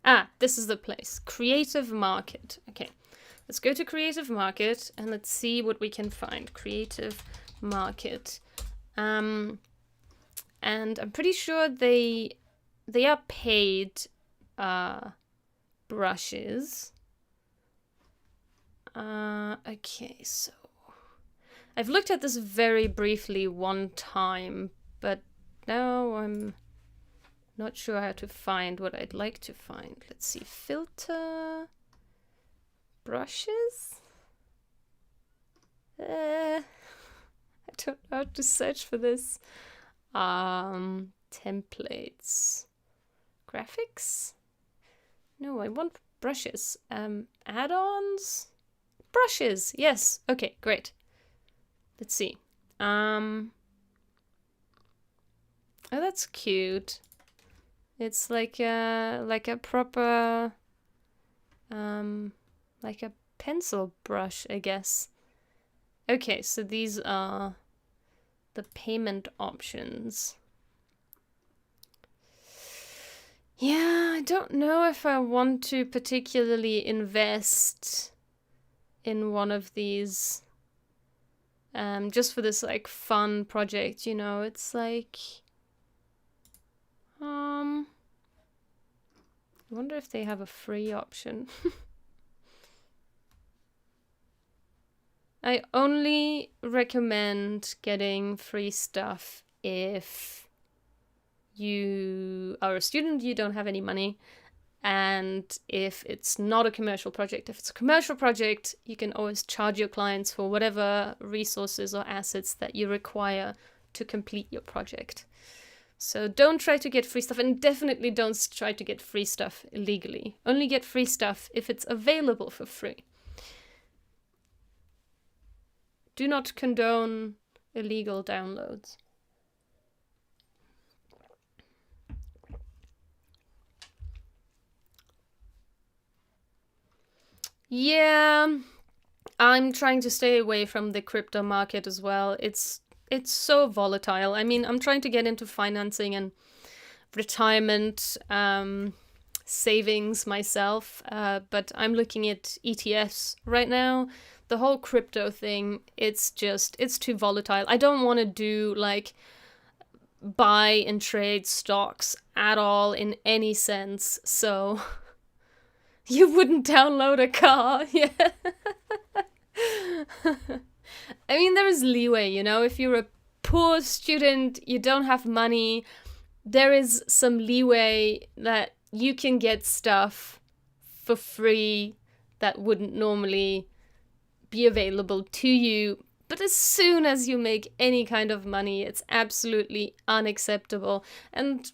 Ah, this is the place. Creative Market. Okay, let's go to Creative Market and let's see what we can find. Creative Market. And I'm pretty sure they are paid brushes. Okay, so I've looked at this very briefly one time, but now I'm not sure how to find what I'd like to find. Let's see, filter, brushes. I don't know how to search for this. Templates. Graphics? No, I want brushes. Add-ons? Brushes, yes. Okay, great. Let's see. Oh, that's cute. It's like a proper, like a pencil brush, I guess. Okay, so these are the payment options. Yeah, I don't know if I want to particularly invest in one of these just for this like fun project, you know. It's like I wonder if they have a free option. I only recommend getting free stuff if you are a student, you don't have any money, and if it's not a commercial project. If it's a commercial project, you can always charge your clients for whatever resources or assets that you require to complete your project. So don't try to get free stuff, and definitely don't try to get free stuff illegally. Only get free stuff if it's available for free. Do not condone illegal downloads. Yeah, I'm trying to stay away from the crypto market as well. It's so volatile. I mean, I'm trying to get into financing and retirement savings myself, but I'm looking at ETFs right now. The whole crypto thing, it's too volatile. I don't want to do like buy and trade stocks at all in any sense. So you wouldn't download a car, yeah. I mean, there is leeway, you know, if you're a poor student, you don't have money, there is some leeway that you can get stuff for free that wouldn't normally be available to you. But as soon as you make any kind of money, it's absolutely unacceptable. And,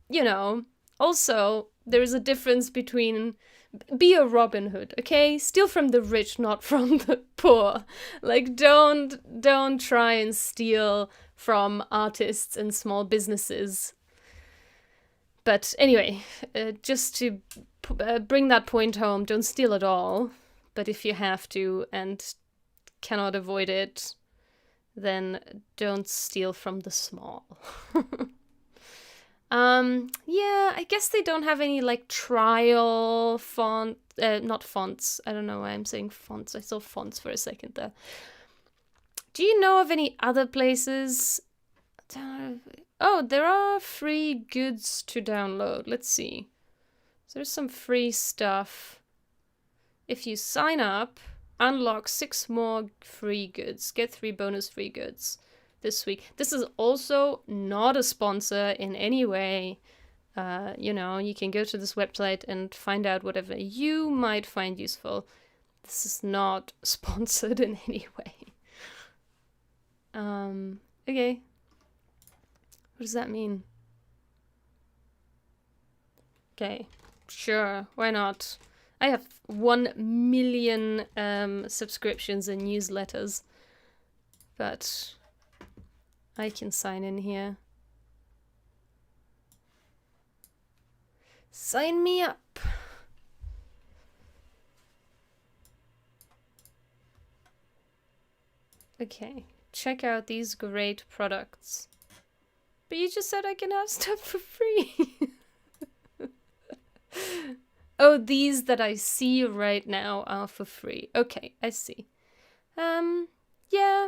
you know, also, there is a difference between... Be a Robin Hood, okay? Steal from the rich, not from the poor. Like, don't try and steal from artists and small businesses. But anyway, just to bring that point home, don't steal at all. But if you have to and cannot avoid it, then don't steal from the small. Yeah, I guess they don't have any like trial not fonts. I don't know why I'm saying fonts. I saw fonts for a second there. Do you know of any other places? Oh, there are free goods to download. Let's see. So there's some free stuff. If you sign up, unlock 6 more free goods. Get 3 bonus free goods this week. This is also not a sponsor in any way. You know, you can go to this website and find out whatever you might find useful. This is not sponsored in any way. Okay. What does that mean? Okay, sure, why not? I have 1 million subscriptions and newsletters, but I can sign in here. Sign me up. Okay, check out these great products. But you just said I can have stuff for free. Oh, these that I see right now are for free. Okay, I see. Yeah,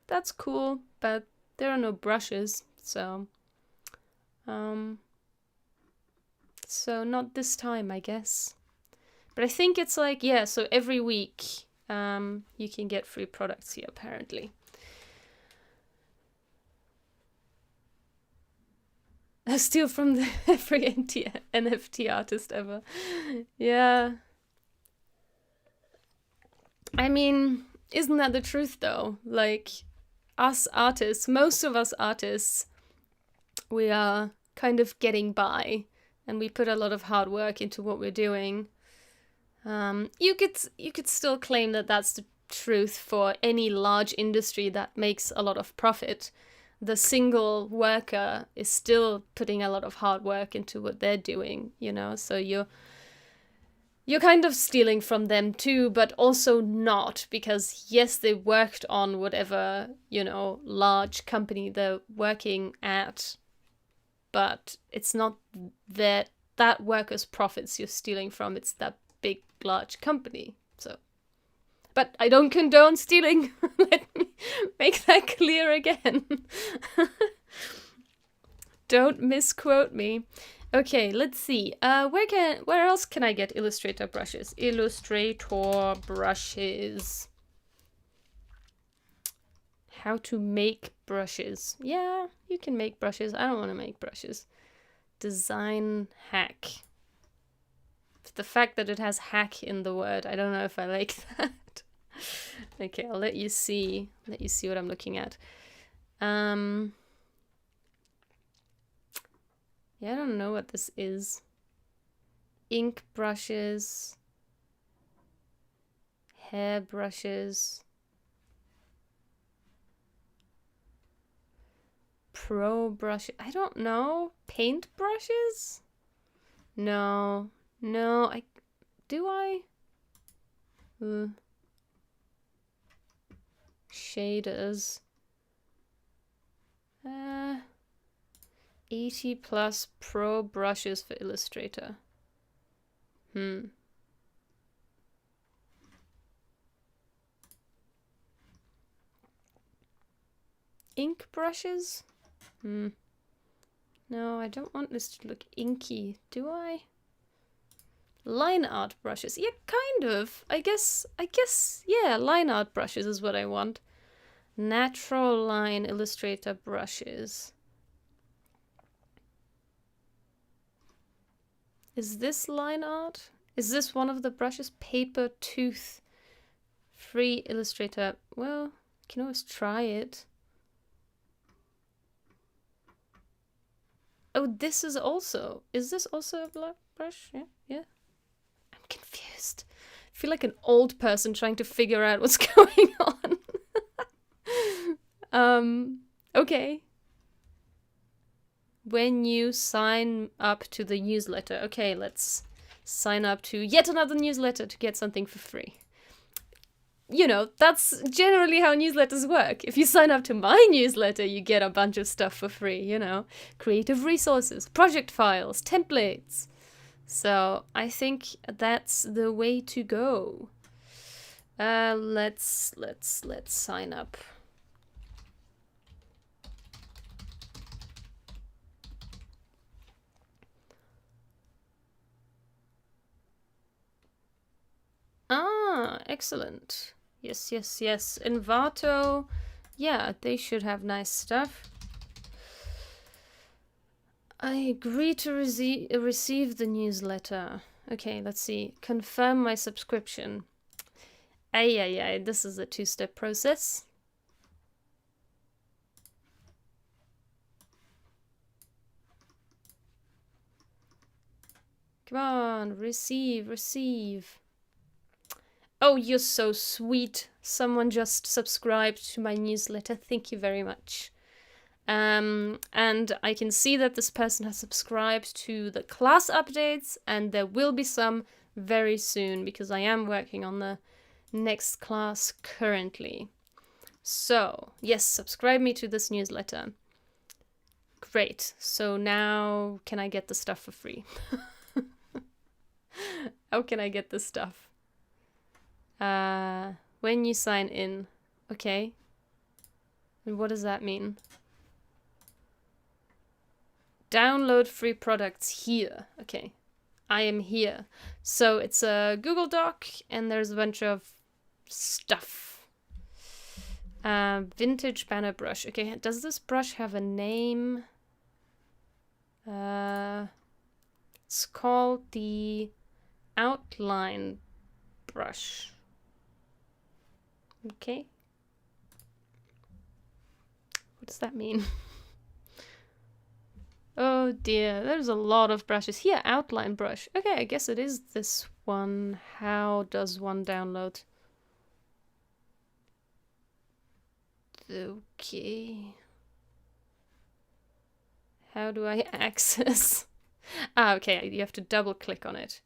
that's cool, but there are no brushes, so... So not this time, I guess. But I think it's like, yeah, so every week you can get free products here, apparently. I steal from every NFT artist ever. Yeah. I mean, isn't that the truth, though? Like, us artists, most of us artists, we are kind of getting by. And we put a lot of hard work into what we're doing. You could still claim that that's the truth for any large industry that makes a lot of profit. The single worker is still putting a lot of hard work into what they're doing, you know? So you're kind of stealing from them too, but also not, because yes, they worked on whatever, you know, large company they're working at, but it's not that worker's profits you're stealing from, it's that big, large company. So, but I don't condone stealing. Let me make that clear again. Don't misquote me. Okay, let's see. Where else can I get Illustrator brushes? Illustrator brushes. How to make brushes. Yeah, you can make brushes. I don't want to make brushes. Design hack. The fact that it has hack in the word, I don't know if I like that. Okay, I'll let you see what I'm looking at. Yeah, I don't know what this is. Ink brushes, hair brushes, pro brush. I don't know. Paint brushes? No, I do I? Shaders. 80 plus pro brushes for Illustrator. Ink brushes? No, I don't want this to look inky, do I? Line art brushes. Yeah, kind of. I guess, yeah, line art brushes is what I want. Natural line Illustrator brushes. Is this line art? Is this one of the brushes? Paper tooth. Free Illustrator. Well, you can always try it. Oh, this is also... Is this also a black brush? Yeah. I'm confused. I feel like an old person trying to figure out what's going on. Okay. When you sign up to the newsletter. Okay, let's sign up to yet another newsletter to get something for free. You know, that's generally how newsletters work. If you sign up to my newsletter, you get a bunch of stuff for free, you know. Creative resources, project files, templates. So I think that's the way to go. Let's sign up. Ah, excellent. Yes. Envato. Yeah, they should have nice stuff. I agree to receive the newsletter. Okay, let's see. Confirm my subscription. Ay, this is a two-step process. Come on, receive. Oh, you're so sweet. Someone just subscribed to my newsletter. Thank you very much. And I can see that this person has subscribed to the class updates, and there will be some very soon because I am working on the next class currently. So, yes, subscribe me to this newsletter. Great. So now can I get the stuff for free? How can I get this stuff? When you sign in. Okay. And what does that mean? Download free products here. Okay. I am here. So it's a Google Doc and there's a bunch of stuff. Vintage banner brush. Okay, does this brush have a name? It's called the outline brush. Okay. What does that mean? Oh dear, there's a lot of brushes. Here, outline brush. Okay, I guess it is this one. How does one download? Okay. How do I access? Okay, you have to double click on it.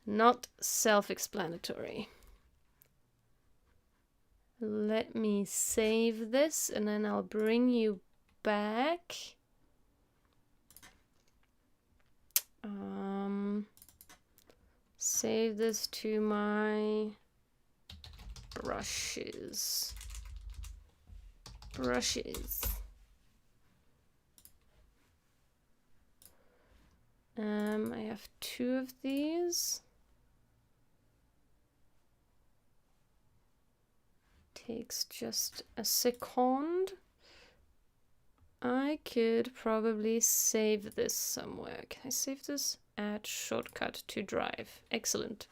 Not self-explanatory. Let me save this and then I'll bring you back. Save this to my brushes. I have 2 of these. Takes just a second. I could probably save this somewhere. Can I save this? Add shortcut to drive. Excellent.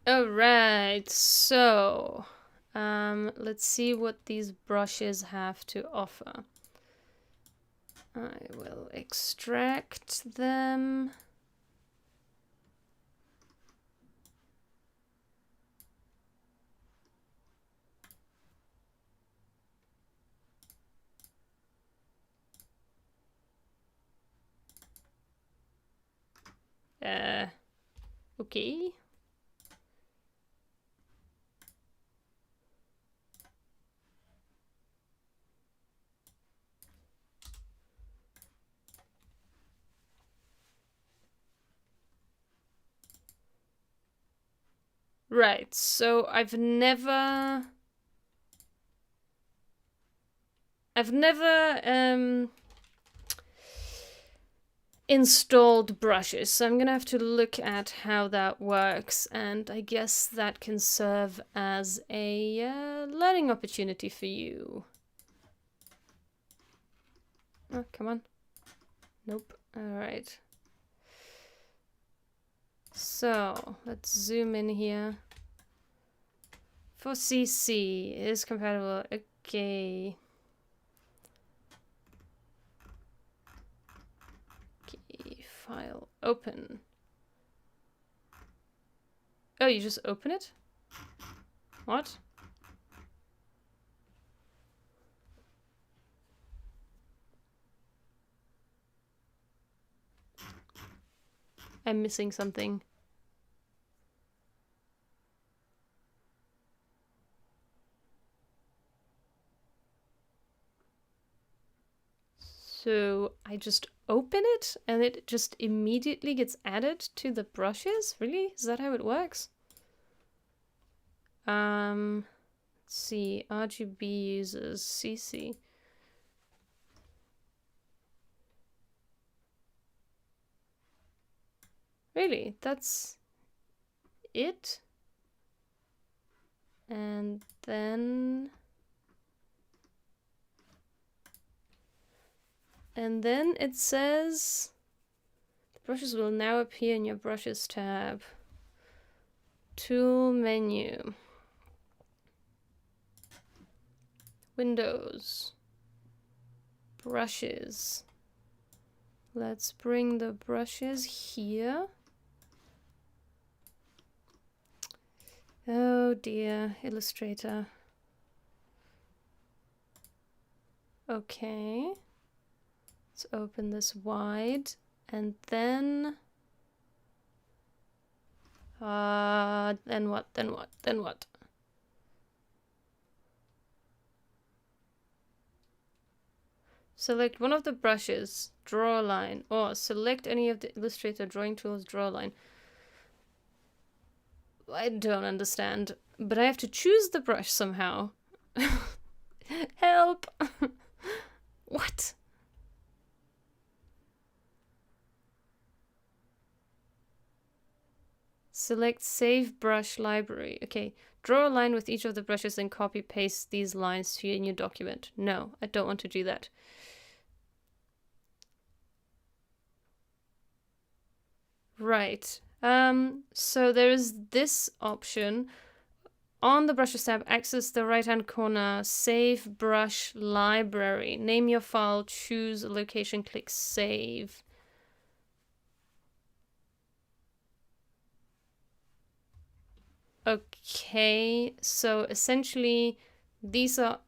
Alright, so let's see what these brushes have to offer. I will extract them. Okay. Right, so I've never installed brushes, so I'm gonna have to look at how that works, and I guess that can serve as a learning opportunity for you. Oh, come on. Nope. Alright. So, let's zoom in here. For CC is compatible. Okay. File open. Oh, you just open it? What? I'm missing something. So I just open it and it just immediately gets added to the brushes? Really? Is that how it works? Let's see. RGB users CC. Really? That's it? And then it says the brushes will now appear in your brushes tab. Tool menu. Windows. Brushes. Let's bring the brushes here. Oh dear, Illustrator. Okay. Let's open this wide and then what? Select one of the brushes, draw a line, or select any of the Illustrator drawing tools, draw a line. I don't understand, but I have to choose the brush somehow. Help! What? Select Save Brush Library. Okay, draw a line with each of the brushes and copy paste these lines to your new document. No, I don't want to do that. Right. So there is this option. On the Brushes tab, access the right-hand corner, Save Brush Library. Name your file, choose a location, click Save. Okay, so essentially these are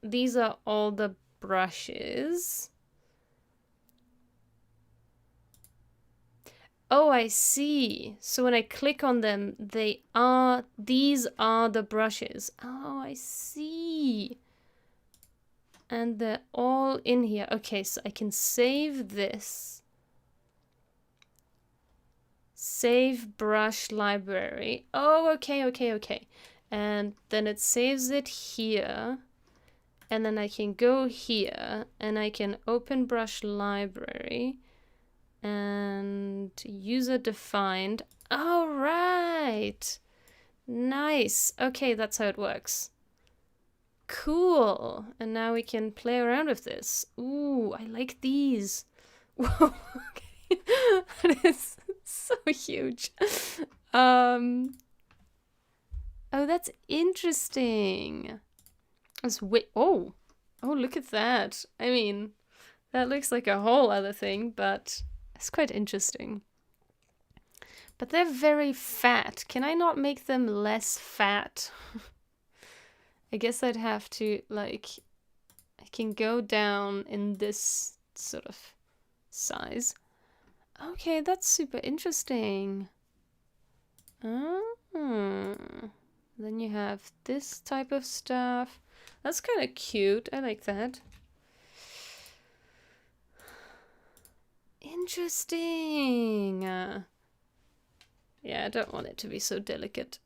all the brushes. Oh, I see. So when I click on them, these are the brushes. Oh, I see. And they're all in here. Okay, so I can save this. Save brush library. Oh, okay. And then it saves it here. And then I can go here and I can open brush library. And user defined. All right. Nice. Okay, that's how it works. Cool. And now we can play around with this. Ooh, I like these. Whoa. Okay. That is so huge. Oh, that's interesting. Oh, look at that. I mean, that looks like a whole other thing, but it's quite interesting. But they're very fat. Can I not make them less fat? I guess I'd have to, like, I can go down in this sort of size. Okay, that's super interesting. Then you have this type of stuff. That's kind of cute. I like that. Interesting. Yeah, I don't want it to be so delicate.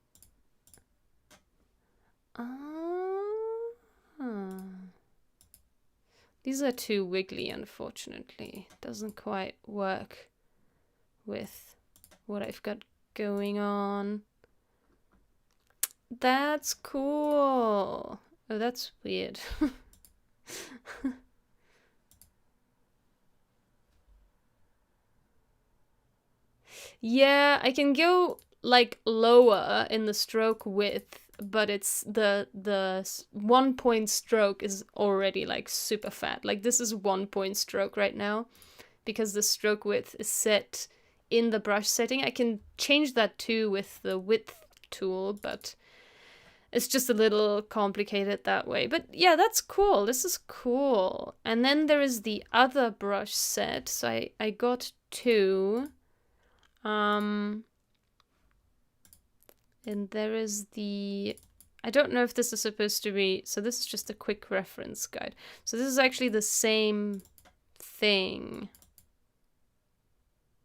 These are too wiggly, unfortunately. Doesn't quite work with what I've got going on. That's cool. Oh, that's weird. Yeah, I can go like lower in the stroke width, but it's the 1 point stroke is already like super fat. Like this is 1 point stroke right now because the stroke width is set in the brush setting. I can change that too with the width tool, but it's just a little complicated that way. But yeah, that's cool. This is cool. And then there is the other brush set. So I got 2. And there is the, I don't know if this is supposed to be, so this is just a quick reference guide. So this is actually the same thing.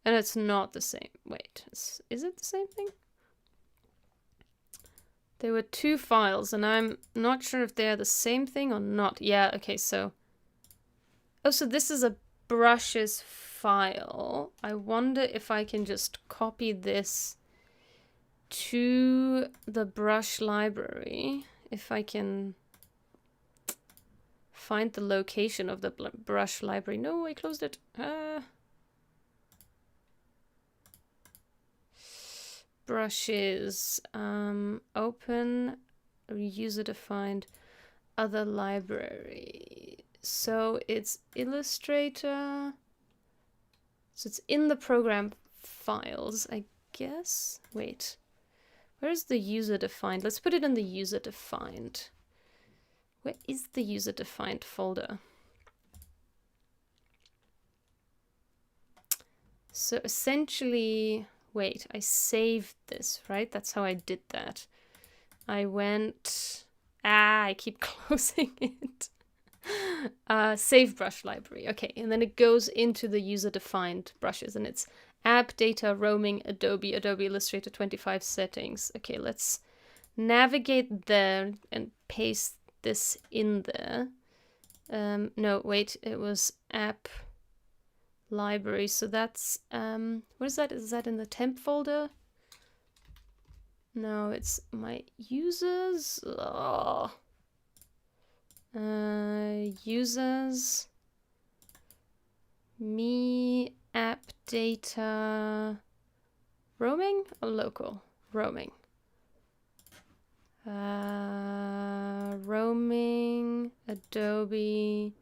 And it's not the same. Wait, is it the same thing? There were 2 files and I'm not sure if they're the same thing or not. Yeah, okay, so. Oh, so this is a brushes file. I wonder if I can just copy this to the brush library. If I can find the location of the brush library. No, I closed it. Brushes. Open user defined other library. So it's Illustrator. So it's in the program files, I guess. Wait, where's the user defined? Let's put it in the user defined. Where is the user defined folder? So essentially, wait, I saved this, right? That's how I did that. I went, I keep closing it. Save brush library. Okay, and then it goes into the user-defined brushes, and it's app, data, roaming, Adobe Illustrator 25 settings. Okay, let's navigate there and paste this in there. No, wait, it was app library. So that's what is that? Is that in the temp folder? No, it's my users. Oh. Users, me, app data, roaming or local? Roaming. Roaming, Adobe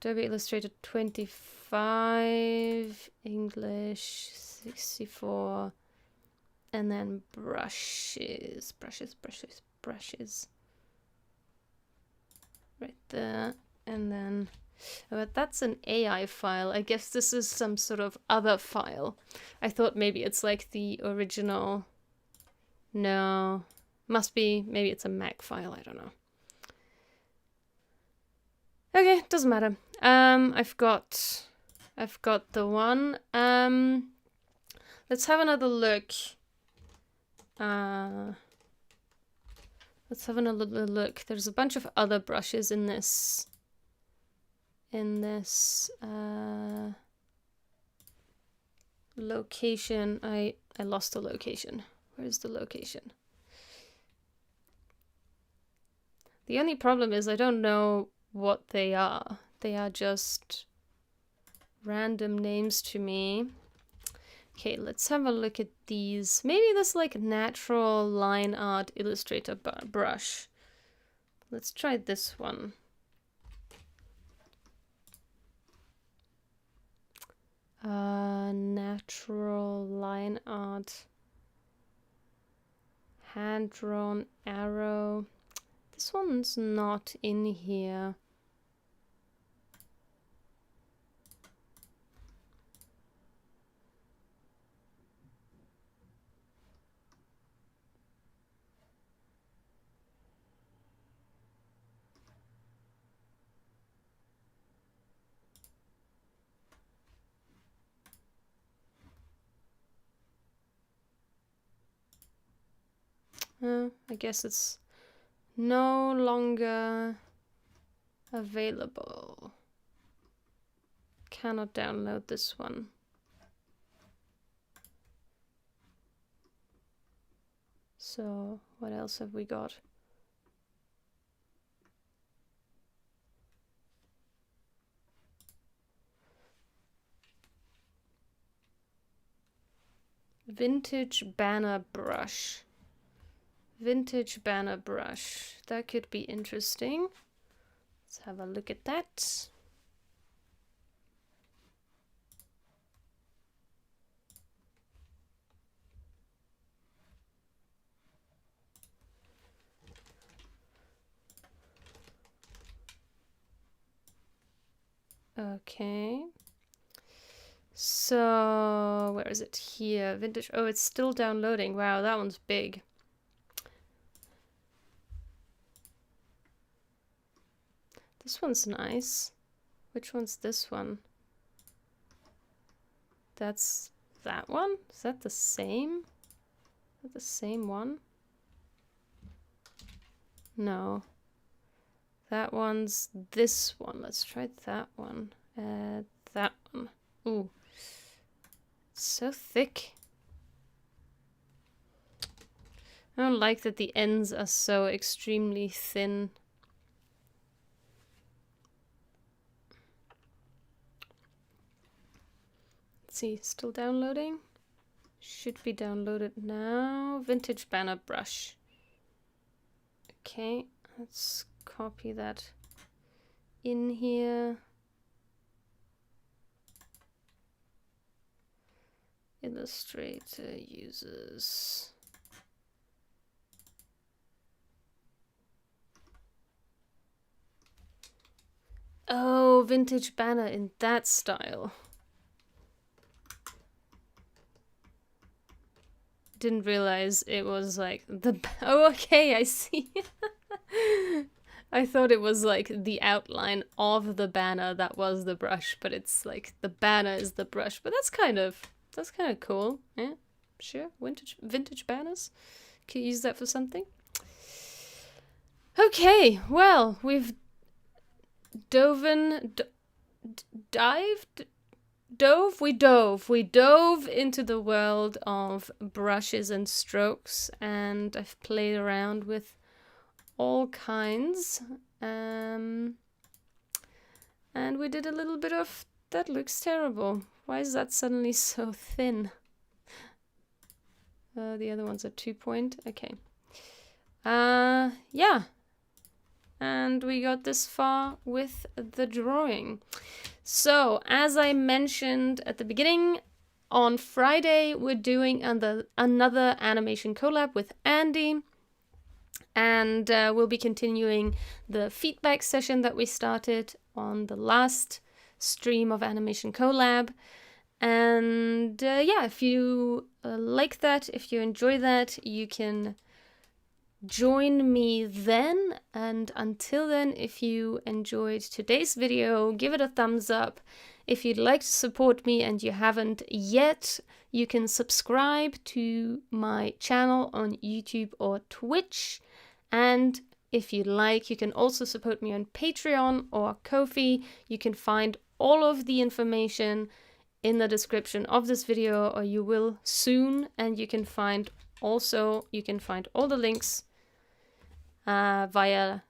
Illustrator 25, English 64, and then brushes. Right there, and then, but that's an AI file. I guess this is some sort of other file. I thought maybe it's like the original. No, must be, maybe it's a Mac file, I don't know. Okay, doesn't matter. I've got the one. Let's have another look. Let's have another look. There's a bunch of other brushes in this. The location, I lost the location. Where's the location? The only problem is I don't know what they are. They are just random names to me. Okay, let's have a look at these. Maybe this like natural line art illustrator brush. Let's try this one. Natural line art. Hand-drawn arrow. This one's not in here. I guess it's no longer available. Cannot download this one. So, what else have we got? Vintage banner brush. Vintage banner brush. That could be interesting. Let's have a look at that. Okay. So, where is it? Here. Vintage. Oh, it's still downloading. Wow, that one's big. This one's nice. Which one's this one? That's that one? Is that the same? Is that the same one? No. That one's this one. Let's try that one. That one. Ooh. It's so thick. I don't like that the ends are so extremely thin. Let's see, still downloading? Should be downloaded now. Vintage banner brush. Okay, let's copy that in here. Illustrator users. Oh, vintage banner in that style. Didn't realize it was like the... Oh, okay, I see. I thought it was like the outline of the banner that was the brush, but it's like the banner is the brush. But that's kind of cool. Yeah, sure. Vintage banners. Could use that for something. Okay, well, we've we dove into the world of brushes and strokes, and I've played around with all kinds, and we did a little bit of that looks terrible. Why is that suddenly so thin? The other ones are 2 point. Okay. Yeah. And we got this far with the drawing. So, as I mentioned at the beginning, on Friday we're doing another animation collab with Andy. And we'll be continuing the feedback session that we started on the last stream of Animation Collab. And yeah, if you like that, if you enjoy that, you can join me then. And until then, if you enjoyed today's video, give it a thumbs up. If you'd like to support me and you haven't yet, you can subscribe to my channel on YouTube or Twitch. And if you'd like, you can also support me on Patreon or Ko-fi. You can find all of the information in the description of this video, or you will soon, and you can find all the links via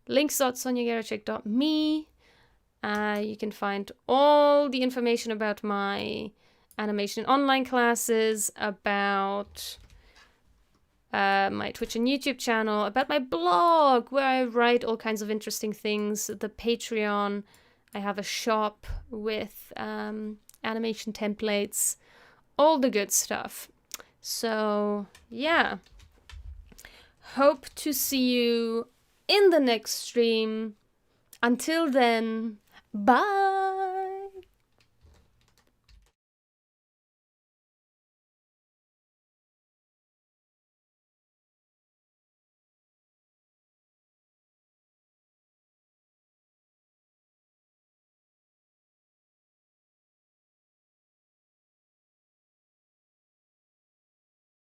links.sonjageracsek.me. You can find all the information about my animation online classes, about my Twitch and YouTube channel, about my blog where I write all kinds of interesting things, the Patreon. I have a shop with animation templates, all the good stuff. So yeah, hope to see you in the next stream. Until then, bye!